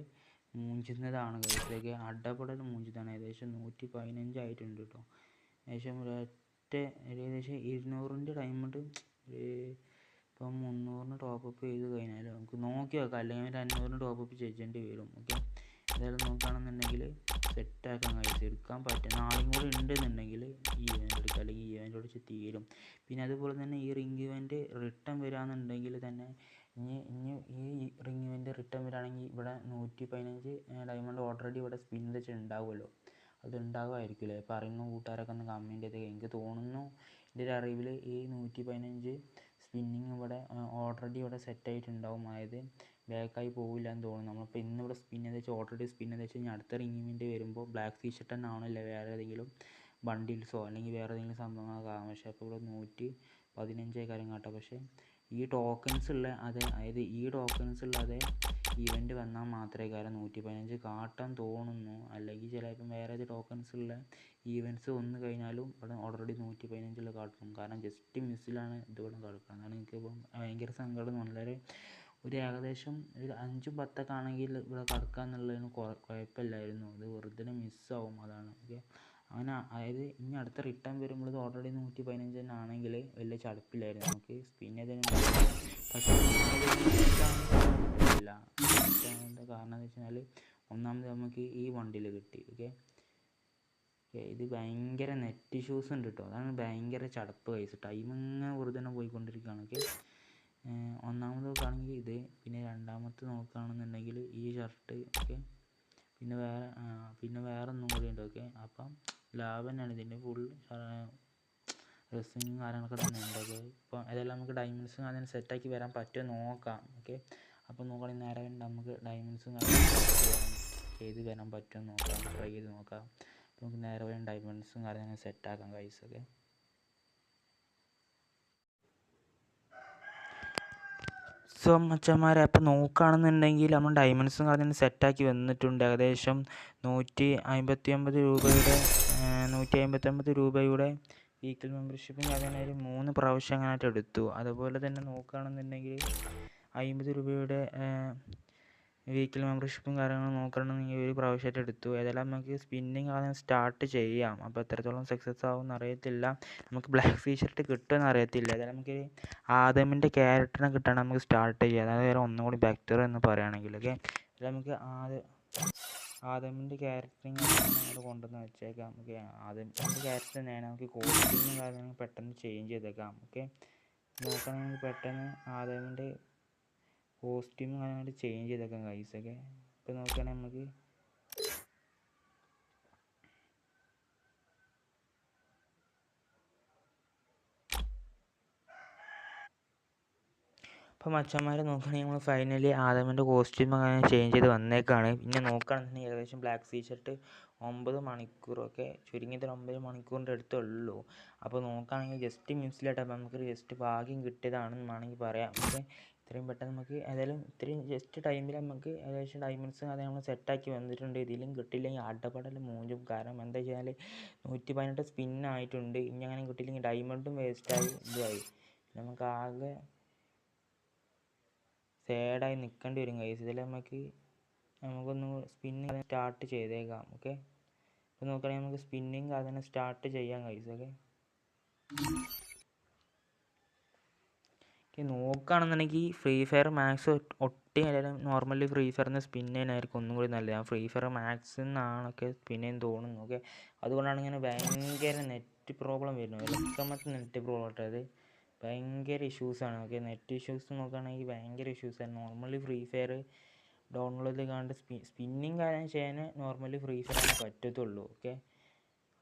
Speaker 1: മൂഞ്ചുന്നതാണ്. കൈസിലേക്ക് അടപടൽ മൂഞ്ചുന്നതാണ്. ഏകദേശം 115 ആയിട്ടുണ്ട് കേട്ടോ. ഏകദേശം ഏകദേശം 200ൻ്റെ ഡയമണ്ട് ഇപ്പം 300ന് ടോപ്പപ്പ് ചെയ്ത് കഴിഞ്ഞാൽ നമുക്ക് നോക്കി വെക്കാം. അല്ലെങ്കിൽ 500ന് ടോപ്പപ്പ് ചെയ്യേണ്ടി വരും. ഓക്കെ, എന്തായാലും നോക്കുകയാണെന്നുണ്ടെങ്കിൽ സെറ്റാക്കാൻ കഴിയും, എടുക്കാൻ പറ്റും. നാളെയും കൂടി ഉണ്ടെന്നുണ്ടെങ്കിൽ ഈ ഇവൻ്റ് എടുക്കുക, അല്ലെങ്കിൽ ഈ ഇവൻ്റ് അടിച്ച് തീരും. പിന്നെ അതുപോലെ തന്നെ ഈ റിംഗ് ഇവൻ്റ് റിട്ടേൺ വരികയാണെന്നുണ്ടെങ്കിൽ തന്നെ ഇനി ഈ റിംഗ് ഇവൻ്റ് റിട്ടേൺ വരികയാണെങ്കിൽ ഇവിടെ 115 ഡയമണ്ട് ഓൾറെഡി ഇവിടെ സ്പിൻ വെച്ച് ഉണ്ടാവുമല്ലോ. അത് ഉണ്ടാകുമായിരിക്കില്ലേ? പറയുന്ന കൂട്ടുകാരൊക്കെ ഒന്ന് കമൻറ്റ് ചെയ്ത്. എനിക്ക് തോന്നുന്നു എൻ്റെ ഒരു അറിവിൽ ഈ 115 സ്പിന്നിങ് ഇവിടെ ഓൾറെഡി ഇവിടെ സെറ്റായിട്ടുണ്ടാവും. അതായത് ബാക്കായി പോകില്ല എന്ന് തോന്നുന്നു. നമ്മളിപ്പോൾ ഇന്നിവിടെ സ്പിൻ ചെയ്ത് വെച്ചാൽ ഓൾറെഡി സ്പിൻ ചെയ്ത് വെച്ച് കഴിഞ്ഞാൽ അടുത്ത റിംഗ് ഇവൻ്റ് വരുമ്പോൾ ബ്ലാക്ക് ടീ ഷർട്ട് തന്നെ ആവണില്ല, വേറെ ഏതെങ്കിലും ബണ്ടിൽസോ അല്ലെങ്കിൽ വേറെ ഏതെങ്കിലും സംഭവങ്ങളൊക്കെ ആകാം. പക്ഷേ അപ്പോൾ ഇവിടെ 115 കാര്യം കാട്ടാം. പക്ഷേ ഈ ടോക്കൺസ് ഉള്ള അതായത് ഈ ടോക്കൺസ് ഉള്ള അതേ ഇവൻ്റ് വന്നാൽ മാത്രമേ കാര്യം 115 കാട്ടാൻ തോന്നുന്നു. അല്ലെങ്കിൽ ചിലപ്പം വേറെ ഏത് ടോക്കൺസ് ഉള്ള ഈവൻറ്റ്സ് വന്നു കഴിഞ്ഞാലും ഇവിടെ ഓൾറെഡി 115 കാട്ടും. കാരണം ജസ്റ്റ് മിസ്സിലാണ് ഇതിവിടെ കിടക്കുന്നത്. അതാണ് എനിക്കിപ്പം ഭയങ്കര സങ്കടം. വളരെ ഒരു ഏകദേശം ഒരു 5-10 ആണെങ്കിൽ ഇവിടെ കിടക്കുക എന്നുള്ളതിന് കുഴപ്പമില്ലായിരുന്നു. അത് വെറുതെ മിസ്സാവും, അതാണ്. ഓക്കെ, അങ്ങനെ അതായത് ഇനി അടുത്ത റിട്ടേൺ വരുമ്പോൾ ഇത് ഓൾറെഡി 115 തന്നെ ആണെങ്കിൽ വലിയ ചടപ്പില്ലായിരുന്നു നമുക്ക് സ്പിൻ ചെയ്തതിന്. പക്ഷേ ഇല്ല, കാരണം എന്ന് വെച്ചാൽ ഒന്നാമത് നമുക്ക് ഈ വണ്ടിയിൽ കിട്ടി. ഓക്കെ, ഇത് ഭയങ്കര നെറ്റ് ഇഷ്യൂസ് ഉണ്ട് കേട്ടോ. അതാണ് ഭയങ്കര ചടപ്പ്. കൈസ് ടൈം ഇങ്ങനെ വെറുതെ തന്നെ പോയിക്കൊണ്ടിരിക്കുകയാണ്. ഓക്കെ, ഒന്നാമത് നോക്കുകയാണെങ്കിൽ ഇത്, പിന്നെ രണ്ടാമത്തെ നോക്കുകയാണെന്നുണ്ടെങ്കിൽ ഈ ഷർട്ട്. ഓക്കെ, പിന്നെ വേറെ ഒന്നും കൂടി ഉണ്ട്. ഓക്കെ, അപ്പം ലാഭം തന്നെയാണ് ഇതിൻ്റെ ഫുൾ ഡ്രസ്സിങ്ങും കാര്യങ്ങളൊക്കെ തന്നെ ഉണ്ട്. ഓക്കെ, ഇപ്പോൾ അതെല്ലാം നമുക്ക് ഡയമണ്ട്സും അതിന് സെറ്റാക്കി വരാൻ പറ്റുമോ നോക്കാം. ഓക്കെ, അപ്പോൾ നോക്കുകയാണെങ്കിൽ നേരെ നമുക്ക് ഡയമണ്ട്സും ചെയ്ത് വരാൻ പറ്റുമോ നോക്കാം, ട്രൈ ചെയ്ത് നോക്കാം. നമുക്ക് നേരെ വരും ഡയമണ്ട്സും കാര്യങ്ങളും സെറ്റാക്കാം ഗൈസ്. ഓക്കെ, സോ മച്ചന്മാരെ, അപ്പോൾ നോക്കുകയാണെന്നുണ്ടെങ്കിൽ നമ്മൾ ഡയമണ്ട്സും കാര്യങ്ങളും സെറ്റാക്കി വന്നിട്ടുണ്ട്. ഏകദേശം 159 രൂപയുടെ വീക്കിലി മെമ്പർഷിപ്പും അങ്ങനെ ഒരു 3 പ്രാവശ്യം അങ്ങനെയായിട്ട് എടുത്തു. അതുപോലെ തന്നെ നോക്കുകയാണെന്നുണ്ടെങ്കിൽ 50 രൂപയുടെ വീക്കിലി മെമ്പർഷിപ്പും കാര്യങ്ങളും നോക്കുകയാണെന്നുണ്ടെങ്കിൽ ഒരു പ്രാവശ്യമായിട്ട് എടുത്തു. ഏതായാലും നമുക്ക് സ്പിന്നിങ് ആദ്യം സ്റ്റാർട്ട് ചെയ്യാം. അപ്പോൾ എത്രത്തോളം സക്സസ് ആവുമെന്ന് അറിയത്തില്ല. നമുക്ക് ബ്ലാക്ക് ടീ ഷർട്ട് കിട്ടുമെന്ന് അറിയത്തില്ല. ഏതായാലും നമുക്ക് ആദമിൻ്റെ ക്യാരക്ടറിനെ കിട്ടാൻ നമുക്ക് സ്റ്റാർട്ട് ചെയ്യാം. അതായത് വേറെ ഒന്നും കൂടി ബെറ്റർ എന്ന് പറയുകയാണെങ്കിൽ. ഓക്കെ, നമുക്ക് ആദമിൻ്റെ ക്യാരക്ടറിങ് അവിടെ കൊണ്ടുവന്ന് വെച്ചേക്കാം. ഓക്കെ, ആദമിൻ്റെ ക്യാരക്ടർ തന്നെയാണ്. നമുക്ക് കോസ്റ്റ്യൂമും കാര്യങ്ങളും പെട്ടെന്ന് ചേഞ്ച് ചെയ്തേക്കാം. ഓക്കെ, നോക്കുകയാണെങ്കിൽ പെട്ടെന്ന് ആദമിൻ്റെ കോസ്റ്റ്യൂമും കാര്യമായിട്ട് ചേഞ്ച് ചെയ്തേക്കാം ഗൈസ്. ഒക്കെ, ഇപ്പോൾ നോക്കുകയാണെങ്കിൽ നമുക്ക് അപ്പോൾ മച്ചന്മാരെ നോക്കുകയാണെങ്കിൽ നമ്മൾ ഫൈനലി ആദമിൻ്റെ കോസ്റ്റ്യൂം അങ്ങനെ ചേഞ്ച് ചെയ്ത് വന്നേക്കാണ്. പിന്നെ നോക്കുകയാണെന്നുണ്ടെങ്കിൽ ഏകദേശം ബ്ലാക്ക് ടീ ഷർട്ട് 9 മണിക്കൂറൊക്കെ ചുരുങ്ങിയത് 9 മണിക്കൂറിൻ്റെ അടുത്തുള്ളൂ. അപ്പോൾ നോക്കുകയാണെങ്കിൽ ജസ്റ്റ് മിസ്സിലായിട്ട് അപ്പോൾ നമുക്ക് ജസ്റ്റ് ഭാഗ്യം കിട്ടിയതാണെന്ന് വേണമെങ്കിൽ പറയാം. പക്ഷേ ഇത്രയും പെട്ടെന്ന് നമുക്ക് ഏതായാലും ഇത്രയും ജസ്റ്റ് ടൈമിൽ നമുക്ക് ഏകദേശം ഡയമണ്ട്സ് അത് നമ്മൾ സെറ്റാക്കി വന്നിട്ടുണ്ട്. ഇതിലും കിട്ടിയില്ലെങ്കിൽ അടപടൽ മൂഞ്ചും. കാരണം എന്താ വെച്ചാൽ 118 സ്പിന്നായിട്ടുണ്ട്. ഇനി അങ്ങനെ കിട്ടിയില്ലെങ്കിൽ ഡയമണ്ടും വേസ്റ്റായി ഇതുമായി നമുക്ക് ആകെ സാഡായി നിൽക്കേണ്ടി വരും ഗൈസ്. ഇതിൽ നമുക്കൊന്ന് സ്പിന്നിങ് സ്റ്റാർട്ട് ചെയ്തേക്കാം. ഓക്കെ, ഇപ്പോൾ നോക്കുകയാണെങ്കിൽ നമുക്ക് സ്പിന്നിങ് അതിനെ സ്റ്റാർട്ട് ചെയ്യാം ഗൈസ്. ഓക്കെ, നോക്കുകയാണെന്നുണ്ടെങ്കിൽ ഫ്രീ ഫയർ മാക്സ് ഒട്ടി എല്ലാവരും നോർമലി ഫ്രീ ഫയറിന് സ്പിൻ ചെയ്യാനായിരിക്കും ഒന്നും കൂടി നല്ലത്. ഫ്രീ ഫയർ മാക്സിൽ നിന്നാണൊക്കെ സ്പിൻ ചെയ്യാൻ തോന്നുന്നു. ഓക്കെ, അതുകൊണ്ടാണ് ഇങ്ങനെ ഭയങ്കര നെറ്റ് പ്രോബ്ലം വരുന്നത്. ഇലക്കമത്ത് നെറ്റ് പ്രോബ്ലം ഇട്ടത് ഭയങ്കര ഇഷ്യൂസാണ്. ഓക്കെ, നെറ്റ് ഇഷ്യൂസ് നോക്കുകയാണെങ്കിൽ ഭയങ്കര ഇഷ്യൂസാണ്. നോർമലി ഫ്രീ ഫയർ ഡൗൺലോഡ് ചെയ്ത് സ്പിന്നിങ് കാര്യം ചെയ്യാൻ നോർമലി ഫ്രീ ഫയറിന് പറ്റത്തുള്ളൂ. ഓക്കെ,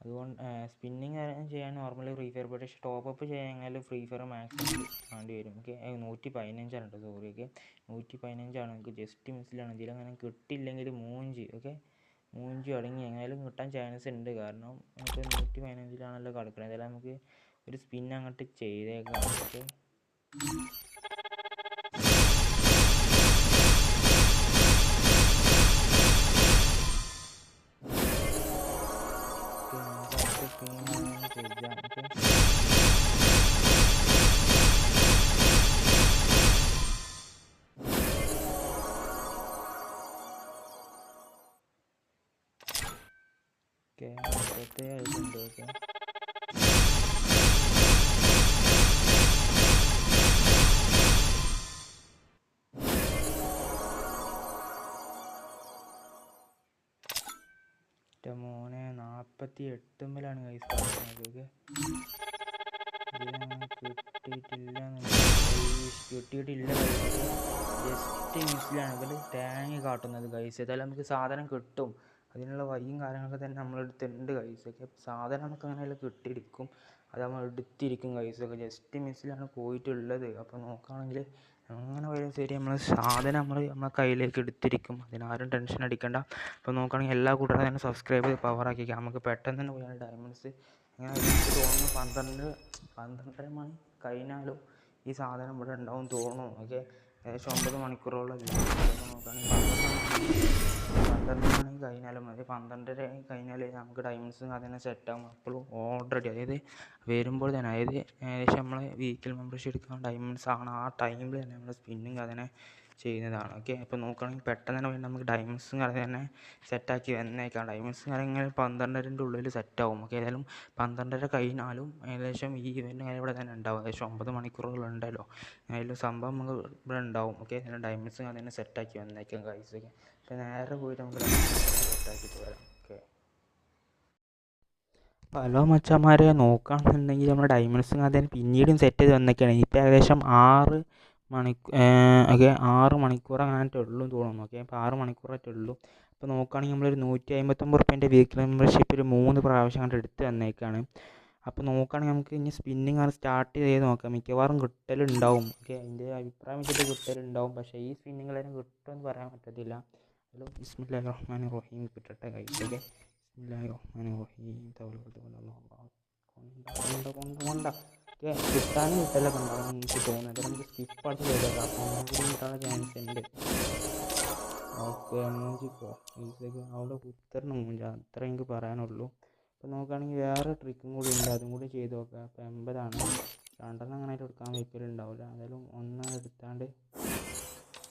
Speaker 1: അതുകൊണ്ട് സ്പിന്നിങ് ചെയ്യാൻ നോർമലി ഫ്രീ ഫയർ പറ്റും. പക്ഷേ ടോപ്പപ്പ് ചെയ്യാൻ ഫ്രീ ഫയർ മാക്സിമം വേണ്ടി വരും. ഓക്കെ, 115 കേട്ടോ. സോറി. ഓക്കെ, 115 നമുക്ക് ജസ്റ്റ് മിസ്സിലാണ്. ഇതിലങ്ങനെ കിട്ടിയില്ലെങ്കിൽ മൂഞ്ചി. ഓക്കെ, മൂഞ്ചി അടങ്ങി എങ്ങനെയാലും കിട്ടാൻ ചാൻസ് ഉണ്ട്. കാരണം നമുക്ക് 115 കിടക്കുന്നത്. അതായത് നമുക്ക് ഒരു സ്പിൻ അങ്ങോട്ട് ചെയ്തേക്കാം. ഓക്കെ, ഓക്കെ നേരത്തെ ആയിട്ടുണ്ട്. ഓക്കെ മോനെ 48 ഗൈസ് കാണുന്നത്. കിട്ടിയിട്ടില്ല. ജസ്റ്റ് മിസ്സിലാണ് ഇവർ ടാങ് കാട്ടുന്നത് ഗൈസ്. ഏതായാലും നമുക്ക് സാധനം കിട്ടും, അതിനുള്ള വഴിയും കാര്യങ്ങളൊക്കെ തന്നെ നമ്മളെടുത്തുണ്ട് ഗൈസൊക്കെ. സാധനം നമുക്ക് അങ്ങനെ കിട്ടിയിരിക്കും, അത് നമ്മൾ എടുത്തിരിക്കും ഗൈസൊക്കെ. ജസ്റ്റ് മിസ്സിലാണ് പോയിട്ടുള്ളത്. അപ്പോൾ നോക്കുകയാണെങ്കിൽ അങ്ങനെ വരും ശരി, നമ്മൾ സാധനം നമ്മളെ കയ്യിലേക്ക് എടുത്തിരിക്കും, അതിനാരും ടെൻഷൻ അടിക്കണ്ട. അപ്പോൾ നോക്കുകയാണെങ്കിൽ എല്ലാ കൂട്ടരും തന്നെ സബ്സ്ക്രൈബ് ചെയ്ത് പവറാക്കിക്കാം. നമുക്ക് പെട്ടെന്ന് തന്നെ പോയാൽ ഡയമണ്ട്സ് അങ്ങനെ എനിക്ക് തോന്നുന്നു 12 മണി കഴിഞ്ഞാലും ഈ സാധനം ഇവിടെ ഉണ്ടാവും തോന്നുന്നു. ഓക്കെ ഏകദേശം 9 മണിക്കൂറോളം ഇല്ല. നോക്കുകയാണെങ്കിൽ 12 മണി കഴിഞ്ഞാലും മതി, 12:30 കഴിഞ്ഞാൽ നമുക്ക് ഡയമണ്ട്സും അതിനെ സെറ്റാകും. അപ്പോഴും ഓൾറെഡി അതായത് വരുമ്പോൾ തന്നെ, അതായത് ഏകദേശം നമ്മൾ വീക്കിൽ മെമ്പർഷിപ്പ് എടുക്കാൻ ഡയമണ്ട്സ് ആണ് ആ ടൈമിൽ തന്നെ നമ്മൾ സ്പിന്നിങ് അതിനെ ചെയ്യുന്നതാണ്. ഓക്കെ അപ്പോൾ നോക്കുകയാണെങ്കിൽ പെട്ടെന്ന് തന്നെ നമുക്ക് ഡയമണ്ട്സും അത് തന്നെ സെറ്റാക്കി വന്നേക്കാം. ഡയമണ്ട്സും കാര്യങ്ങൾ 12:30-ൻ്റെ ഉള്ളിൽ സെറ്റാവും. ഓക്കെ ഏതായാലും 12:30 കഴിഞ്ഞാലും ഏകദേശം ഈ ഇവൻ്റ് കാര്യം ഇവിടെ തന്നെ ഉണ്ടാവും. ഏകദേശം 9 മണിക്കൂറുകളുണ്ടല്ലോ, അതിലും സംഭവം നമുക്ക് ഇവിടെ ഉണ്ടാവും. ഓക്കെ ഡയമണ്ട്സും അത് തന്നെ സെറ്റാക്കി വന്നേക്കാം ഗൈസ്. ഓക്കെ അപ്പോൾ നേരെ പോയിട്ട് നമുക്ക് സെറ്റാക്കിയിട്ട് വരാം. ഓക്കെ ഹലോ മച്ചന്മാരെ, നോക്കുകയാണെന്നുണ്ടെങ്കിൽ നമ്മുടെ ഡയമണ്ട്സും അത് തന്നെ പിന്നീടും സെറ്റ് ചെയ്ത് വന്നേക്കാണ്. ഇപ്പോൾ ഏകദേശം 6 മണിക്കൂർ അങ്ങനത്തെ ഉള്ളൂ തോന്നുന്നു. ഓക്കെ അപ്പോൾ 6 മണിക്കൂറായിട്ടേ ഉള്ളൂ. അപ്പോൾ നോക്കുകയാണെങ്കിൽ നമ്മളൊരു 159 റുപ്യേൻ്റെ വീക്കിലി മെമ്പർഷിപ്പ് 3 പ്രാവശ്യം അങ്ങോട്ട് എടുത്ത് വന്നേക്കാണ്. അപ്പോൾ നോക്കുകയാണെങ്കിൽ നമുക്ക് ഇനി സ്പിന്നിങ് ആണ് സ്റ്റാർട്ട് ചെയ്ത് നോക്കാം. മിക്കവാറും കിട്ടലുണ്ടാവും. ഓക്കെ എൻ്റെ അഭിപ്രായം വെച്ചിട്ട് കിട്ടലുണ്ടാവും, പക്ഷേ ഈ സ്പിന്നിങ്ങിൽ തന്നെ കിട്ടുമെന്ന് പറയാൻ പറ്റത്തില്ല. ഹലോ ബിസ്മില്ലാഹിർ റഹ്മാനിർ റഹീം കിട്ടട്ടെ ഗൈസ്. ഓക്കെ ബിസ്മില്ലാഹിർ റഹ്മാനിർ റഹീം ഓക്കെ കിട്ടാനും കിട്ടലൊക്കെ ഉണ്ടാവും എനിക്ക് തോന്നുന്നത്. നമുക്ക് സ്കിപ്പായിട്ട് ചെയ്തേക്കാം, അപ്പോൾ ഒന്നും കിട്ടാനുള്ള ചാൻസ് ഉണ്ട്. ഓക്കെ മൂഞ്ചിക്കോ ഈസൊക്കെ അവിടെ കുത്തരണം മൂഞ്ച, അത്ര എനിക്ക് പറയാനുള്ളൂ. അപ്പോൾ നോക്കുകയാണെങ്കിൽ വേറെ ട്രിക്കും കൂടി ഉണ്ട്, അതും കൂടി ചെയ്ത് നോക്കാം. അപ്പോൾ 80 രണ്ടെണ്ണം അങ്ങനെ എടുക്കാൻ വയ്ക്കലുണ്ടാവില്ല. എന്തായാലും ഒന്നും എടുത്താണ്ട്